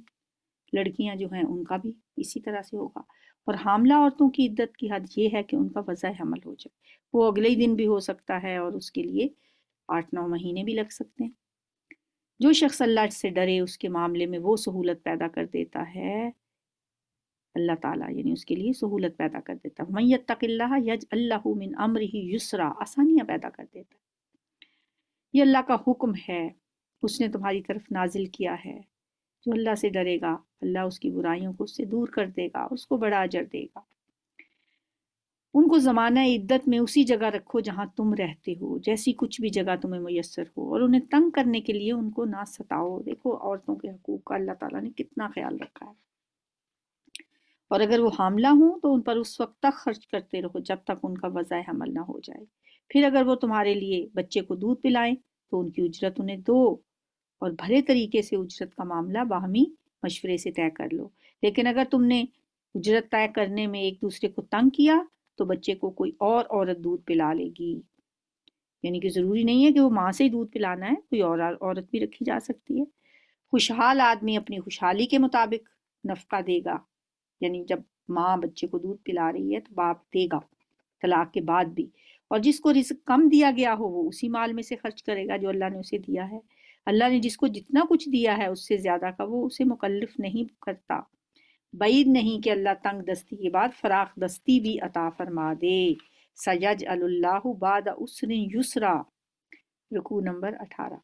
[SPEAKER 1] لڑکیاں جو ہیں ان کا بھی اسی طرح سے ہوگا۔ اور حاملہ عورتوں کی عدت کی حد یہ ہے کہ ان کا وضع حمل ہو جائے، وہ اگلے ہی دن بھی ہو سکتا ہے، اور اس کے لیے 8-9 مہینے بھی لگ سکتے ہیں۔ جو شخص اللہ سے ڈرے اس کے معاملے میں وہ سہولت پیدا کر دیتا ہے، اللہ تعالیٰ یعنی اس کے لیے سہولت پیدا کر دیتا ہے۔ مَن یتق اللہ یجعل لہ من امرہ یسرا، آسانیاں پیدا کر دیتا ہے۔ یہ اللہ کا حکم ہے، اس نے تمہاری طرف نازل کیا ہے۔ جو اللہ سے ڈرے گا، اللہ اس کی برائیوں کو اس سے دور کر دے گا، اس کو بڑا اجر دے گا۔ ان کو زمانہ عدت میں اسی جگہ رکھو جہاں تم رہتے ہو، جیسی کچھ بھی جگہ تمہیں میسر ہو، اور انہیں تنگ کرنے کے لیے ان کو نہ ستاؤ۔ دیکھو عورتوں کے حقوق کا اللہ تعالیٰ نے کتنا خیال رکھا ہے۔ اور اگر وہ حاملہ ہوں تو ان پر اس وقت تک خرچ کرتے رہو جب تک ان کا وضع حمل نہ ہو جائے۔ پھر اگر وہ تمہارے لیے بچے کو دودھ پلائیں تو ان کی اجرت انہیں دو، اور بھلے طریقے سے اجرت کا معاملہ باہمی مشورے سے طے کر لو۔ لیکن اگر تم نے اجرت طے کرنے میں ایک دوسرے کو تنگ کیا تو بچے کو کوئی اور عورت دودھ پلا لے گی، یعنی کہ ضروری نہیں ہے کہ وہ ماں سے ہی دودھ پلانا ہے، کوئی اور عورت بھی رکھی جا سکتی ہے۔ خوشحال آدمی اپنی خوشحالی کے مطابق نفقہ دے گا، یعنی جب ماں بچے کو دودھ پلا رہی ہے تو باپ دے گا طلاق کے بعد بھی، اور جس کو رزق کم دیا گیا ہو وہ اسی مال میں سے خرچ کرے گا جو اللہ نے اسے دیا ہے۔ اللہ نے جس کو جتنا کچھ دیا ہے اس سے زیادہ کا وہ اسے مکلف نہیں کرتا۔ بعید نہیں کہ اللہ تنگ دستی کے بعد فراخ دستی بھی عطا فرما دے۔ سیجعل اللہ بعد عسر یسرا، رکوع نمبر 18۔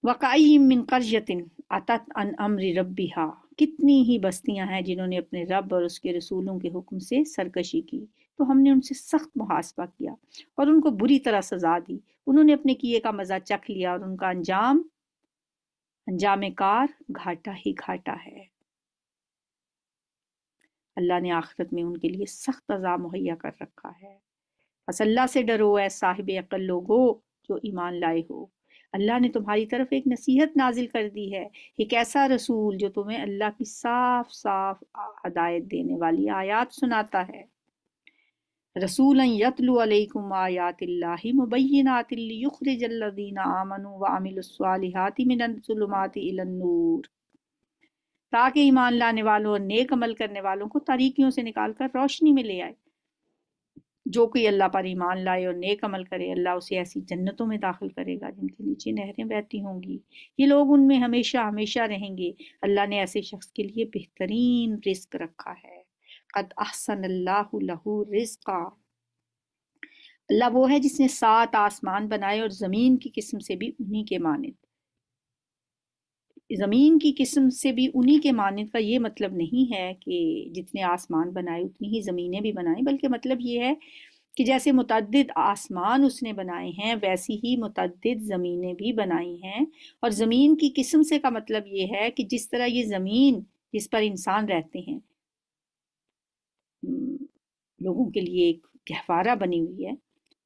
[SPEAKER 1] وَکَأَیٍّ مِّن قَرْیَةٍ أَتَتْ عَنْ أَمْرِ رَبِّهَا، کتنی ہی بستیاں ہیں جنہوں نے اپنے رب اور اس کے رسولوں کے حکم سے سرکشی کی، تو ہم نے ان سے سخت محاسبہ کیا اور ان کو بری طرح سزا دی۔ انہوں نے اپنے کیے کا مزہ چکھ لیا، اور ان کا انجام کار گھاٹا ہی گھاٹا ہے۔ اللہ نے آخرت میں ان کے لیے سخت عذاب مہیا کر رکھا ہے۔ بس اللہ سے ڈرو اے صاحب عقل لوگو جو ایمان لائے ہو، اللہ نے تمہاری طرف ایک نصیحت نازل کر دی ہے، ایک ایسا رسول جو تمہیں اللہ کی صاف صاف ہدایت دینے والی آیات سناتا ہے۔ رسولا یتلو علیکم آیات اللہ مبینات لیخرج الذین آمنوا وعملوا الصالحات من الظلمات الی النور، تاکہ ایمان لانے والوں اور نیک عمل کرنے والوں کو تاریکیوں سے نکال کر روشنی میں لے آئے۔ جو کوئی اللہ پر ایمان لائے اور نیک عمل کرے، اللہ اسے ایسی جنتوں میں داخل کرے گا جن کے نیچے نہریں بہتی ہوں گی، یہ لوگ ان میں ہمیشہ ہمیشہ رہیں گے۔ اللہ نے ایسے شخص کے لیے بہترین رزق رکھا ہے۔ قد احسن اللہ لہ رزقا، اللہ وہ ہے جس نے 7 آسمان بنائے اور زمین کی قسم سے بھی انہی کے مانند۔ زمین کی قسم سے بھی انہی کے مانند کا یہ مطلب نہیں ہے کہ جتنے آسمان بنائے اتنی ہی زمینیں بھی بنائیں، بلکہ مطلب یہ ہے کہ جیسے متعدد آسمان اس نے بنائے ہیں ویسی ہی متعدد زمینیں بھی بنائی ہیں۔ اور زمین کی قسم سے کا مطلب یہ ہے کہ جس طرح یہ زمین جس پر انسان رہتے ہیں لوگوں کے لیے ایک گہوارہ بنی ہوئی ہے،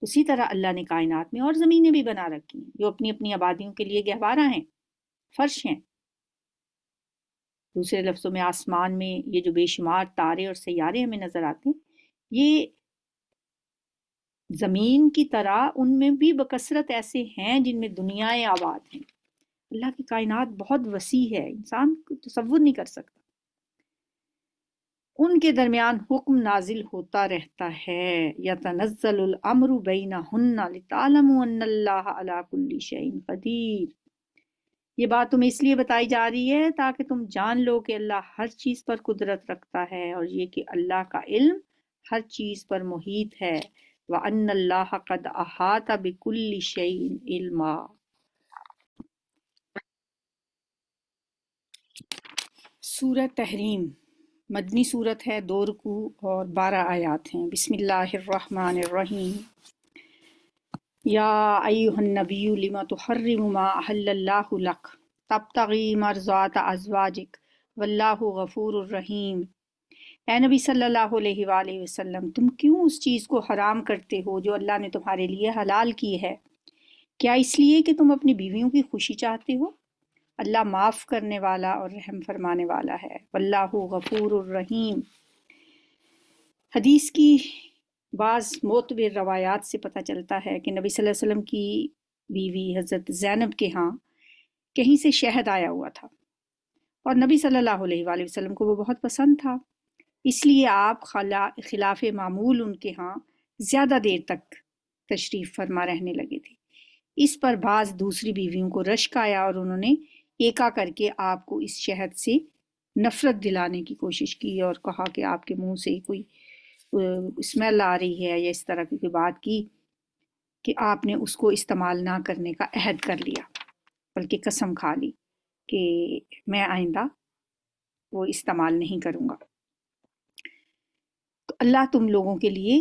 [SPEAKER 1] اسی طرح اللہ نے کائنات میں اور زمینیں بھی بنا رکھی ہیں جو اپنی اپنی آبادیوں کے لیے گہوارہ ہیں، فرش ہیں۔ دوسرے لفظوں میں آسمان میں یہ جو بے شمار تارے اور سیارے ہمیں نظر آتے ہیں، یہ زمین کی طرح ان میں بھی بکثرت ایسے ہیں جن میں دنیائیں آباد ہیں۔ اللہ کی کائنات بہت وسیع ہے، انسان کو تصور نہیں کر سکتا۔ ان کے درمیان حکم نازل ہوتا رہتا ہے، یتنزل الامر بینہن لتعلموا ان اللہ علی کل شیء قدیر۔ یہ بات تمہیں اس لیے بتائی جا رہی ہے تاکہ تم جان لو کہ اللہ ہر چیز پر قدرت رکھتا ہے، اور یہ کہ اللہ کا علم ہر چیز پر محیط ہے۔ وَأَنَّ اللَّهَ قَدْ أَحَاطَ بِكُلِّ شَيْءٍ عِلْمًا۔ سورہ تحریم مدنی صورت ہے، 2 رکوع اور 12 آیات ہیں۔ بسم اللہ الرحمن الرحیم۔ یا ایھا النبی لم تحرم ما احل اللہ لک تبتغی مرضات ازواجک واللہ غفور الرحیم۔ اے نبی صلی اللہ علیہ وآلہ وسلم، تم کیوں اس چیز کو حرام کرتے ہو جو اللہ نے تمہارے لیے حلال کی ہے؟ کیا اس لیے کہ تم اپنی بیویوں کی خوشی چاہتے ہو؟ اللہ معاف کرنے والا اور رحم فرمانے والا ہے، واللہ غفور الرحیم۔ حدیث کی بعض معتبر روایات سے پتہ چلتا ہے کہ نبی صلی اللہ علیہ وسلم کی بیوی حضرت زینب کے ہاں کہیں سے شہد آیا ہوا تھا، اور نبی صلی اللہ علیہ وآلہ وسلم کو وہ بہت پسند تھا، اس لیے آپ خلاف معمول ان کے ہاں زیادہ دیر تک تشریف فرما رہنے لگے تھے۔ اس پر بعض دوسری بیویوں کو رشک آیا اور انہوں نے ایکا کر کے آپ کو اس شہد سے نفرت دلانے کی کوشش کی اور کہا کہ آپ کے منہ سے کوئی اسمیل آ رہی ہے یا اس طرح کی بات کی کہ آپ نے اس کو استعمال نہ کرنے کا عہد کر لیا، بلکہ قسم کھا لی کہ میں آئندہ وہ استعمال نہیں کروں گا۔ تو اللہ تم لوگوں کے لیے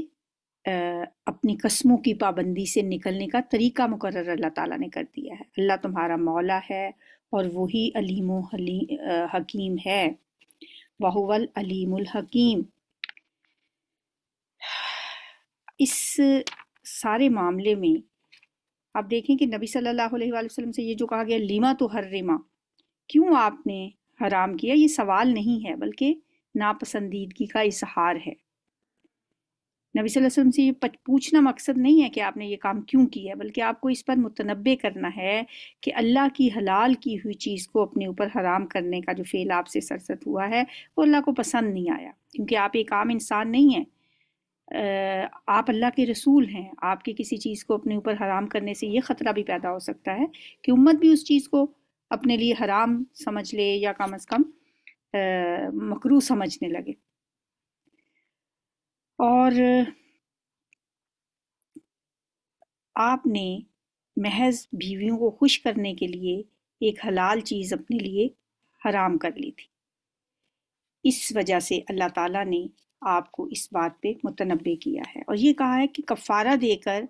[SPEAKER 1] اپنی قسموں کی پابندی سے نکلنے کا طریقہ مقرر اللہ تعالیٰ نے کر دیا ہے۔ اللہ تمہارا مولا ہے اور وہی علیم و حکیم ہے۔ وَهُوَ العلیم الحکیم۔ اس سارے معاملے میں آپ دیکھیں کہ نبی صلی اللہ علیہ وآلہ وسلم سے یہ جو کہا گیا لیما تو حرما، کیوں آپ نے حرام کیا، یہ سوال نہیں ہے بلکہ ناپسندیدگی کا اظہار ہے۔ نبی صلی اللہ علیہ وسلم سے یہ پوچھنا مقصد نہیں ہے کہ آپ نے یہ کام کیوں کیا ہے، بلکہ آپ کو اس پر متنبہ کرنا ہے کہ اللہ کی حلال کی ہوئی چیز کو اپنے اوپر حرام کرنے کا جو فعل آپ سے سرزد ہوا ہے وہ اللہ کو پسند نہیں آیا، کیونکہ آپ ایک عام انسان نہیں ہیں، آپ اللہ کے رسول ہیں۔ آپ کی کسی چیز کو اپنے اوپر حرام کرنے سے یہ خطرہ بھی پیدا ہو سکتا ہے کہ امت بھی اس چیز کو اپنے لیے حرام سمجھ لے یا کم از کم مکروہ سمجھنے لگے۔ اور آپ نے محض بیویوں کو خوش کرنے کے لیے ایک حلال چیز اپنے لیے حرام کر لی تھی، اس وجہ سے اللہ تعالیٰ نے آپ کو اس بات پہ متنبہ کیا ہے، اور یہ کہا ہے کہ کفارہ دے کر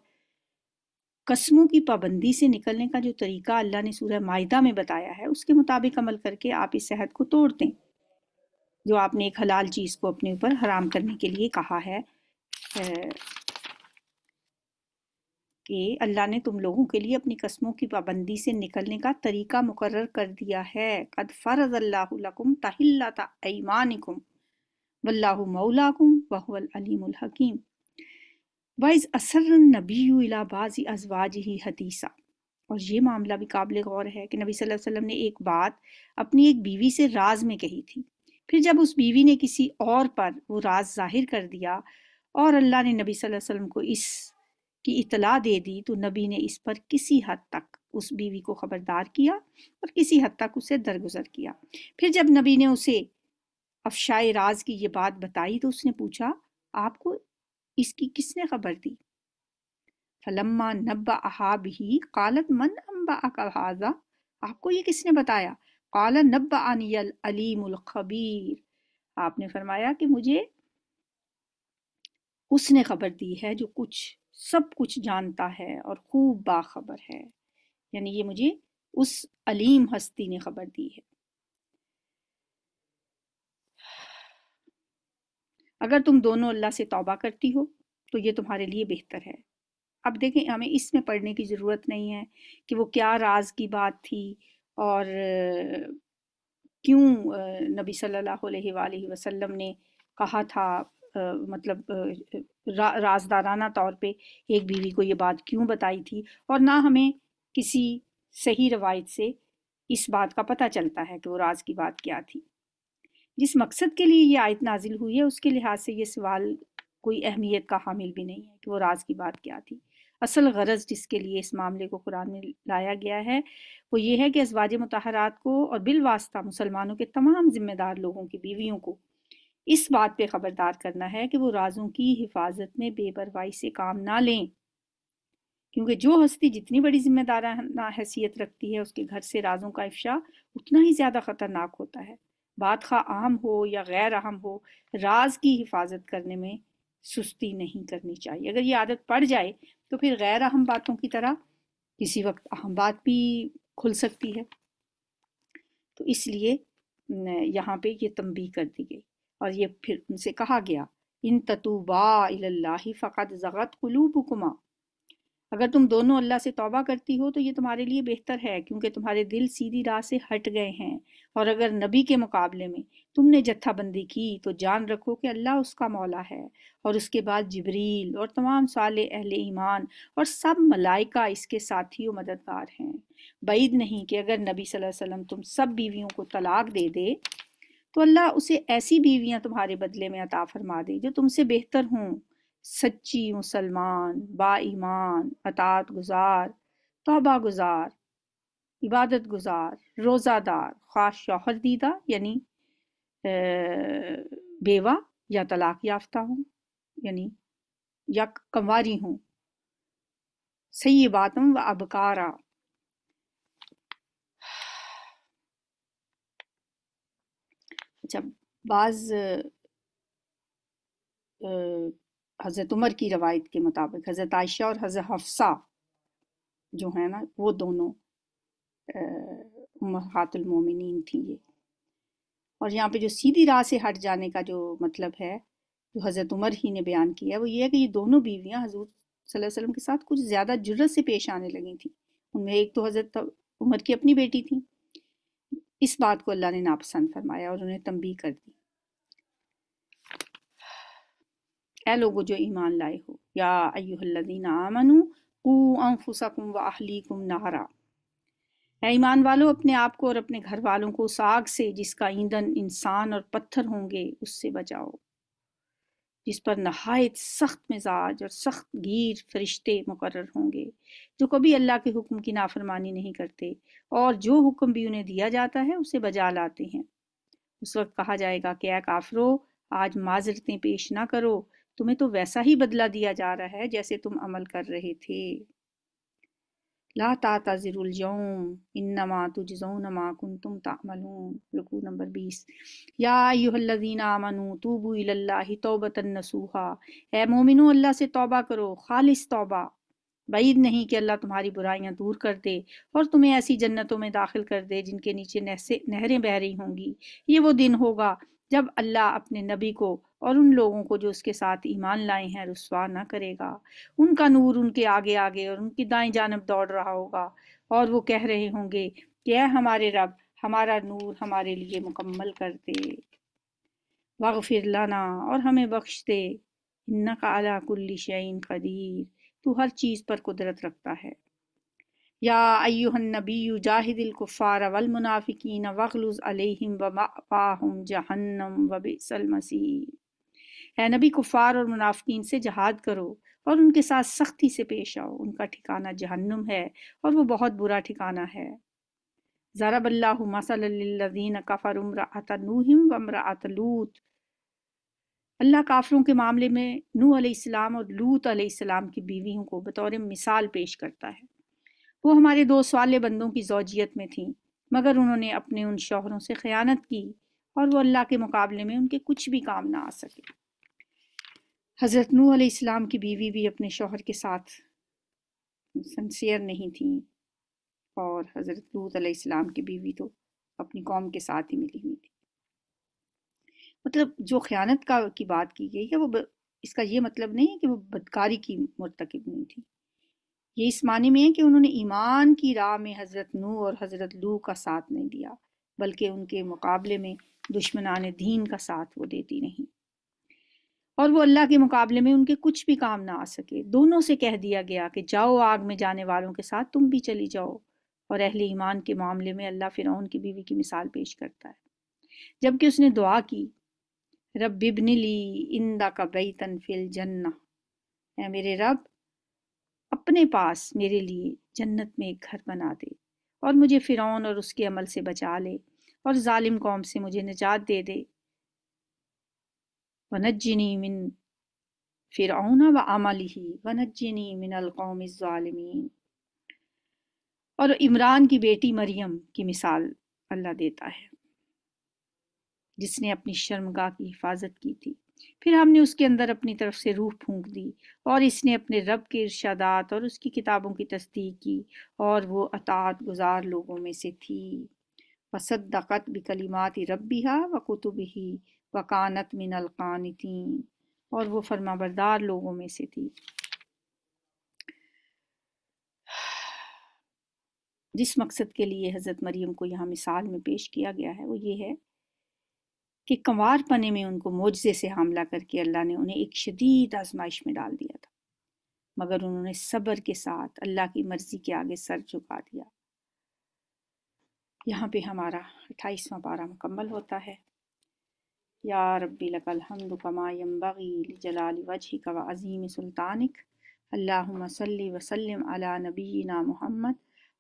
[SPEAKER 1] قسموں کی پابندی سے نکلنے کا جو طریقہ اللہ نے سورہ مائدہ میں بتایا ہے اس کے مطابق عمل کر کے آپ اس عہد کو توڑ دیں جو آپ نے ایک حلال چیز کو اپنے اوپر حرام کرنے کے لیے کہا ہے، کہ اللہ نے تم لوگوں کے لیے اپنی قسموں کی پابندی سے نکلنے کا طریقہ مقرر کر دیا ہے۔ قد فرض اللہ لکم تحلۃ ایمانکم واللہ مولاکم وہو العلیم الحکیم۔ وَإِذْ أَسَرَّ النَّبِيُّ إِلَىٰ بَعْضِ أَزْوَاجِهِ حَدِيثًا، اور یہ معاملہ بھی قابل غور ہے کہ نبی صلی اللہ علیہ وسلم نے ایک بات اپنی ایک بیوی سے راز میں کہی تھی، پھر جب اس بیوی نے کسی اور پر وہ راز ظاہر کر دیا اور اللہ نے نبی صلی اللہ علیہ وسلم کو اس کی اطلاع دے دی تو نبی نے اس پر کسی حد تک اس بیوی کو خبردار کیا اور کسی حد تک اسے درگزر کیا۔ پھر جب نبی نے اسے افشائے راز کی یہ بات بتائی تو اس نے پوچھا آپ کو اس کی کس نے خبر دی؟ فلما نبأها به قالت من انبأك هذا، آپ کو یہ کس نے بتایا؟ قال نبأني العلیم الخبیر، آپ نے فرمایا کہ مجھے اس نے خبر دی ہے جو سب کچھ جانتا ہے اور خوب باخبر ہے، یعنی یہ مجھے اس علیم ہستی نے خبر دی ہے۔ اگر تم دونوں اللہ سے توبہ کرتی ہو تو یہ تمہارے لیے بہتر ہے۔ اب دیکھیں ہمیں اس میں پڑھنے کی ضرورت نہیں ہے کہ وہ کیا راز کی بات تھی اور کیوں نبی صلی اللہ علیہ وآلہ وسلم نے کہا تھا، مطلب رازدارانہ طور پہ ایک بیوی کو یہ بات کیوں بتائی تھی، اور نہ ہمیں کسی صحیح روایت سے اس بات کا پتہ چلتا ہے کہ وہ راز کی بات کیا تھی۔ جس مقصد کے لیے یہ آیت نازل ہوئی ہے اس کے لحاظ سے یہ سوال کوئی اہمیت کا حامل بھی نہیں ہے کہ وہ راز کی بات کیا تھی۔ اصل غرض جس کے لیے اس معاملے کو قرآن میں لایا گیا ہے وہ یہ ہے کہ ازواج مطہرات کو اور بالواسطہ مسلمانوں کے تمام ذمہ دار لوگوں کی بیویوں کو اس بات پہ خبردار کرنا ہے کہ وہ رازوں کی حفاظت میں بے پرواہی سے کام نہ لیں، کیونکہ جو ہستی جتنی بڑی ذمہ دارانہ حیثیت رکھتی ہے اس کے گھر سے رازوں کا افشا اتنا ہی زیادہ خطرناک ہوتا ہے۔ بات خواہ اہم ہو یا غیر اہم ہو، راز کی حفاظت کرنے میں سستی نہیں کرنی چاہیے۔ اگر یہ عادت پڑ جائے تو پھر غیر اہم باتوں کی طرح کسی وقت اہم بات بھی کھل سکتی ہے۔ تو اس لیے یہاں پہ یہ تنبیہ کر دی گئی، اور یہ پھر ان سے کہا گیا ان تتوبا الی اللہ فقد زغت قلوبکما، اگر تم دونوں اللہ سے توبہ کرتی ہو تو یہ تمہارے لیے بہتر ہے، کیونکہ تمہارے دل سیدھی راہ سے ہٹ گئے ہیں، اور اگر نبی کے مقابلے میں تم نے جتھا بندی کی تو جان رکھو کہ اللہ اس کا مولا ہے، اور اس کے بعد جبریل اور تمام صالح اہل ایمان اور سب ملائکہ اس کے ساتھی و مددگار ہیں۔ بعید نہیں کہ اگر نبی صلی اللہ علیہ وسلم تم سب بیویوں کو طلاق دے دے تو اللہ اسے ایسی بیویاں تمہارے بدلے میں عطا فرما دے جو تم سے بہتر ہوں، سچی مسلمان، با ایمان، اطاعت گزار، توبہ گزار، عبادت گزار، روزہ دار، خواہ شوہر دیدہ یعنی بیوہ یا طلاق یافتہ ہوں یعنی یا کنواری ہوں، سیباتم و ابکارا۔ اچھا، بعض حضرت عمر کی روایت کے مطابق حضرت عائشہ اور حضرت حفصہ جو ہیں نا وہ دونوں امہات المومنین تھیں یہ، اور یہاں پہ جو سیدھی راہ سے ہٹ جانے کا جو مطلب ہے جو حضرت عمر ہی نے بیان کیا ہے وہ یہ ہے کہ یہ دونوں بیویاں حضور صلی اللہ علیہ وسلم کے ساتھ کچھ زیادہ جرت سے پیش آنے لگی تھیں۔ ان میں ایک تو حضرت عمر کی اپنی بیٹی تھی، اس بات کو اللہ نے ناپسند فرمایا اور انہیں تنبیہ کر دی، اے لوگو جو ایمان لائے ہو، یا ایھا الذین آمنوا قوا انفسکم واہلیکم نارا، اے ایمان والو اپنے آپ کو اور اپنے گھر والوں کو اس آگ سے جس کا ایندھن انسان اور پتھر ہوں گے اس سے بچاؤ، جس پر نہایت سخت مزاج اور سخت گیر فرشتے مقرر ہوں گے جو کبھی اللہ کے حکم کی نافرمانی نہیں کرتے، اور جو حکم بھی انہیں دیا جاتا ہے اسے بجا لاتے ہیں۔ اس وقت کہا جائے گا کہ اے کافرو، آج معذرتیں پیش نہ کرو، تمہیں تو ویسا ہی بدلہ دیا جا رہا ہے جیسے تم عمل کر رہے تھے۔ لا تعتذروا اليوم انما تجزون ما کنتم تعملون، رکوع نمبر 20۔ یا ایھا الذین آمنوا توبوا الی اللہ توبۃ نصوحا، اے مومنو اللہ سے توبہ کرو خالص توبہ، بعید نہیں کہ اللہ تمہاری برائیاں دور کر دے اور تمہیں ایسی جنتوں میں داخل کر دے جن کے نیچے نہریں بہہ رہی ہوں گی۔ یہ وہ دن ہوگا جب اللہ اپنے نبی کو اور ان لوگوں کو جو اس کے ساتھ ایمان لائے ہیں رسوا نہ کرے گا۔ ان کا نور ان کے آگے آگے اور ان کی دائیں جانب دوڑ رہا ہوگا، اور وہ کہہ رہے ہوں گے کہ اے ہمارے رب، ہمارا نور ہمارے لیے مکمل کر دے، واغفر لنا، اور ہمیں بخش دے، انک علی کل شیء قدیر، تو ہر چیز پر قدرت رکھتا ہے۔ یا ایھا النبی جاہد الکفار والمنافقین واغلظ علیہم ومأواہم جہنم وبئس المصیر، اے نبی کفار اور منافقین سے جہاد کرو اور ان کے ساتھ سختی سے پیش آؤ، ان کا ٹھکانہ جہنم ہے اور وہ بہت برا ٹھکانہ ہے۔ ضرب اللہ مثلا للذین کفروا امرأۃ نوح وامرأۃ لوط، اللہ کافروں کے معاملے میں نوح علیہ السلام اور لوط علیہ السلام کی بیویوں کو بطور مثال پیش کرتا ہے۔ وہ ہمارے دو صالح بندوں کی زوجیت میں تھیں، مگر انہوں نے اپنے ان شوہروں سے خیانت کی اور وہ اللہ کے مقابلے میں ان کے کچھ بھی کام نہ آ سکے۔ حضرت نوح علیہ السلام کی بیوی بھی اپنے شوہر کے ساتھ سنسیئر نہیں تھیں، اور حضرت لوط علیہ السلام کی بیوی تو اپنی قوم کے ساتھ ہی ملی ہوئی تھی۔ مطلب جو خیانت کی بات کی گئی ہے وہ اس کا یہ مطلب نہیں ہے کہ وہ بدکاری کی مرتکب نہیں تھی، یہ اس معنی میں ہے کہ انہوں نے ایمان کی راہ میں حضرت نوح اور حضرت لوط کا ساتھ نہیں دیا، بلکہ ان کے مقابلے میں دشمنان دین کا ساتھ وہ دیتی نہیں، اور وہ اللہ کے مقابلے میں ان کے کچھ بھی کام نہ آ سکے۔ دونوں سے کہہ دیا گیا کہ جاؤ، آگ میں جانے والوں کے ساتھ تم بھی چلی جاؤ، اور اہل ایمان کے معاملے میں اللہ فرعون کی بیوی کی مثال پیش کرتا ہے، جبکہ اس نے دعا کی، رب ابن لی عندک بیتن فی الجنہ، اے میرے رب اپنے پاس میرے لیے جنت میں ایک گھر بنا دے، اور مجھے فرعون اور اس کے عمل سے بچا لے، اور ظالم قوم سے مجھے نجات دے دے، ونجنی من فرعون وعملہ ونجنی من القوم الظالمین۔ اور عمران کی بیٹی مریم کی مثال اللہ دیتا ہے، جس نے اپنی شرمگاہ کی حفاظت کی تھی، پھر ہم نے اس کے اندر اپنی طرف سے روح پھونک دی، اور اس نے اپنے رب کے ارشادات اور اس کی کتابوں کی تصدیق کی، اور وہ اطاعت گزار لوگوں میں سے تھی۔ وصدقت بکلمات ربہا وکتبہ وکانت من القانتین، اور وہ فرما بردار لوگوں میں سے تھی۔ جس مقصد کے لیے حضرت مریم کو یہاں مثال میں پیش کیا گیا ہے وہ یہ ہے کہ کنوار پنے میں ان کو معجزے سے حاملہ کر کے اللہ نے انہیں ایک شدید آزمائش میں ڈال دیا تھا، مگر انہوں نے صبر کے ساتھ اللہ کی مرضی کے آگے سر جھکا دیا۔ یہاں پہ ہمارا 28واں پارہ مکمل ہوتا ہے۔ یا ربی لک الحمد کما ینبغی لجلال وجہک وعظیم سلطانک، اللہم صلی وسلم علی نبینا محمد،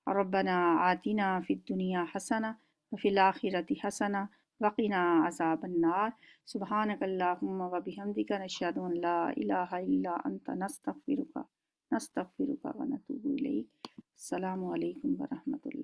[SPEAKER 1] ربنا آتنا فی الدنیا حسنہ وفی الآخرۃ حسنہ وقنا عذاب النار، سبحانک اللہم وبحمدک، نشہد ان لا الہ الا انت، نستغفرک ونتوب الیک۔ السلام علیکم ورحمۃ اللہ۔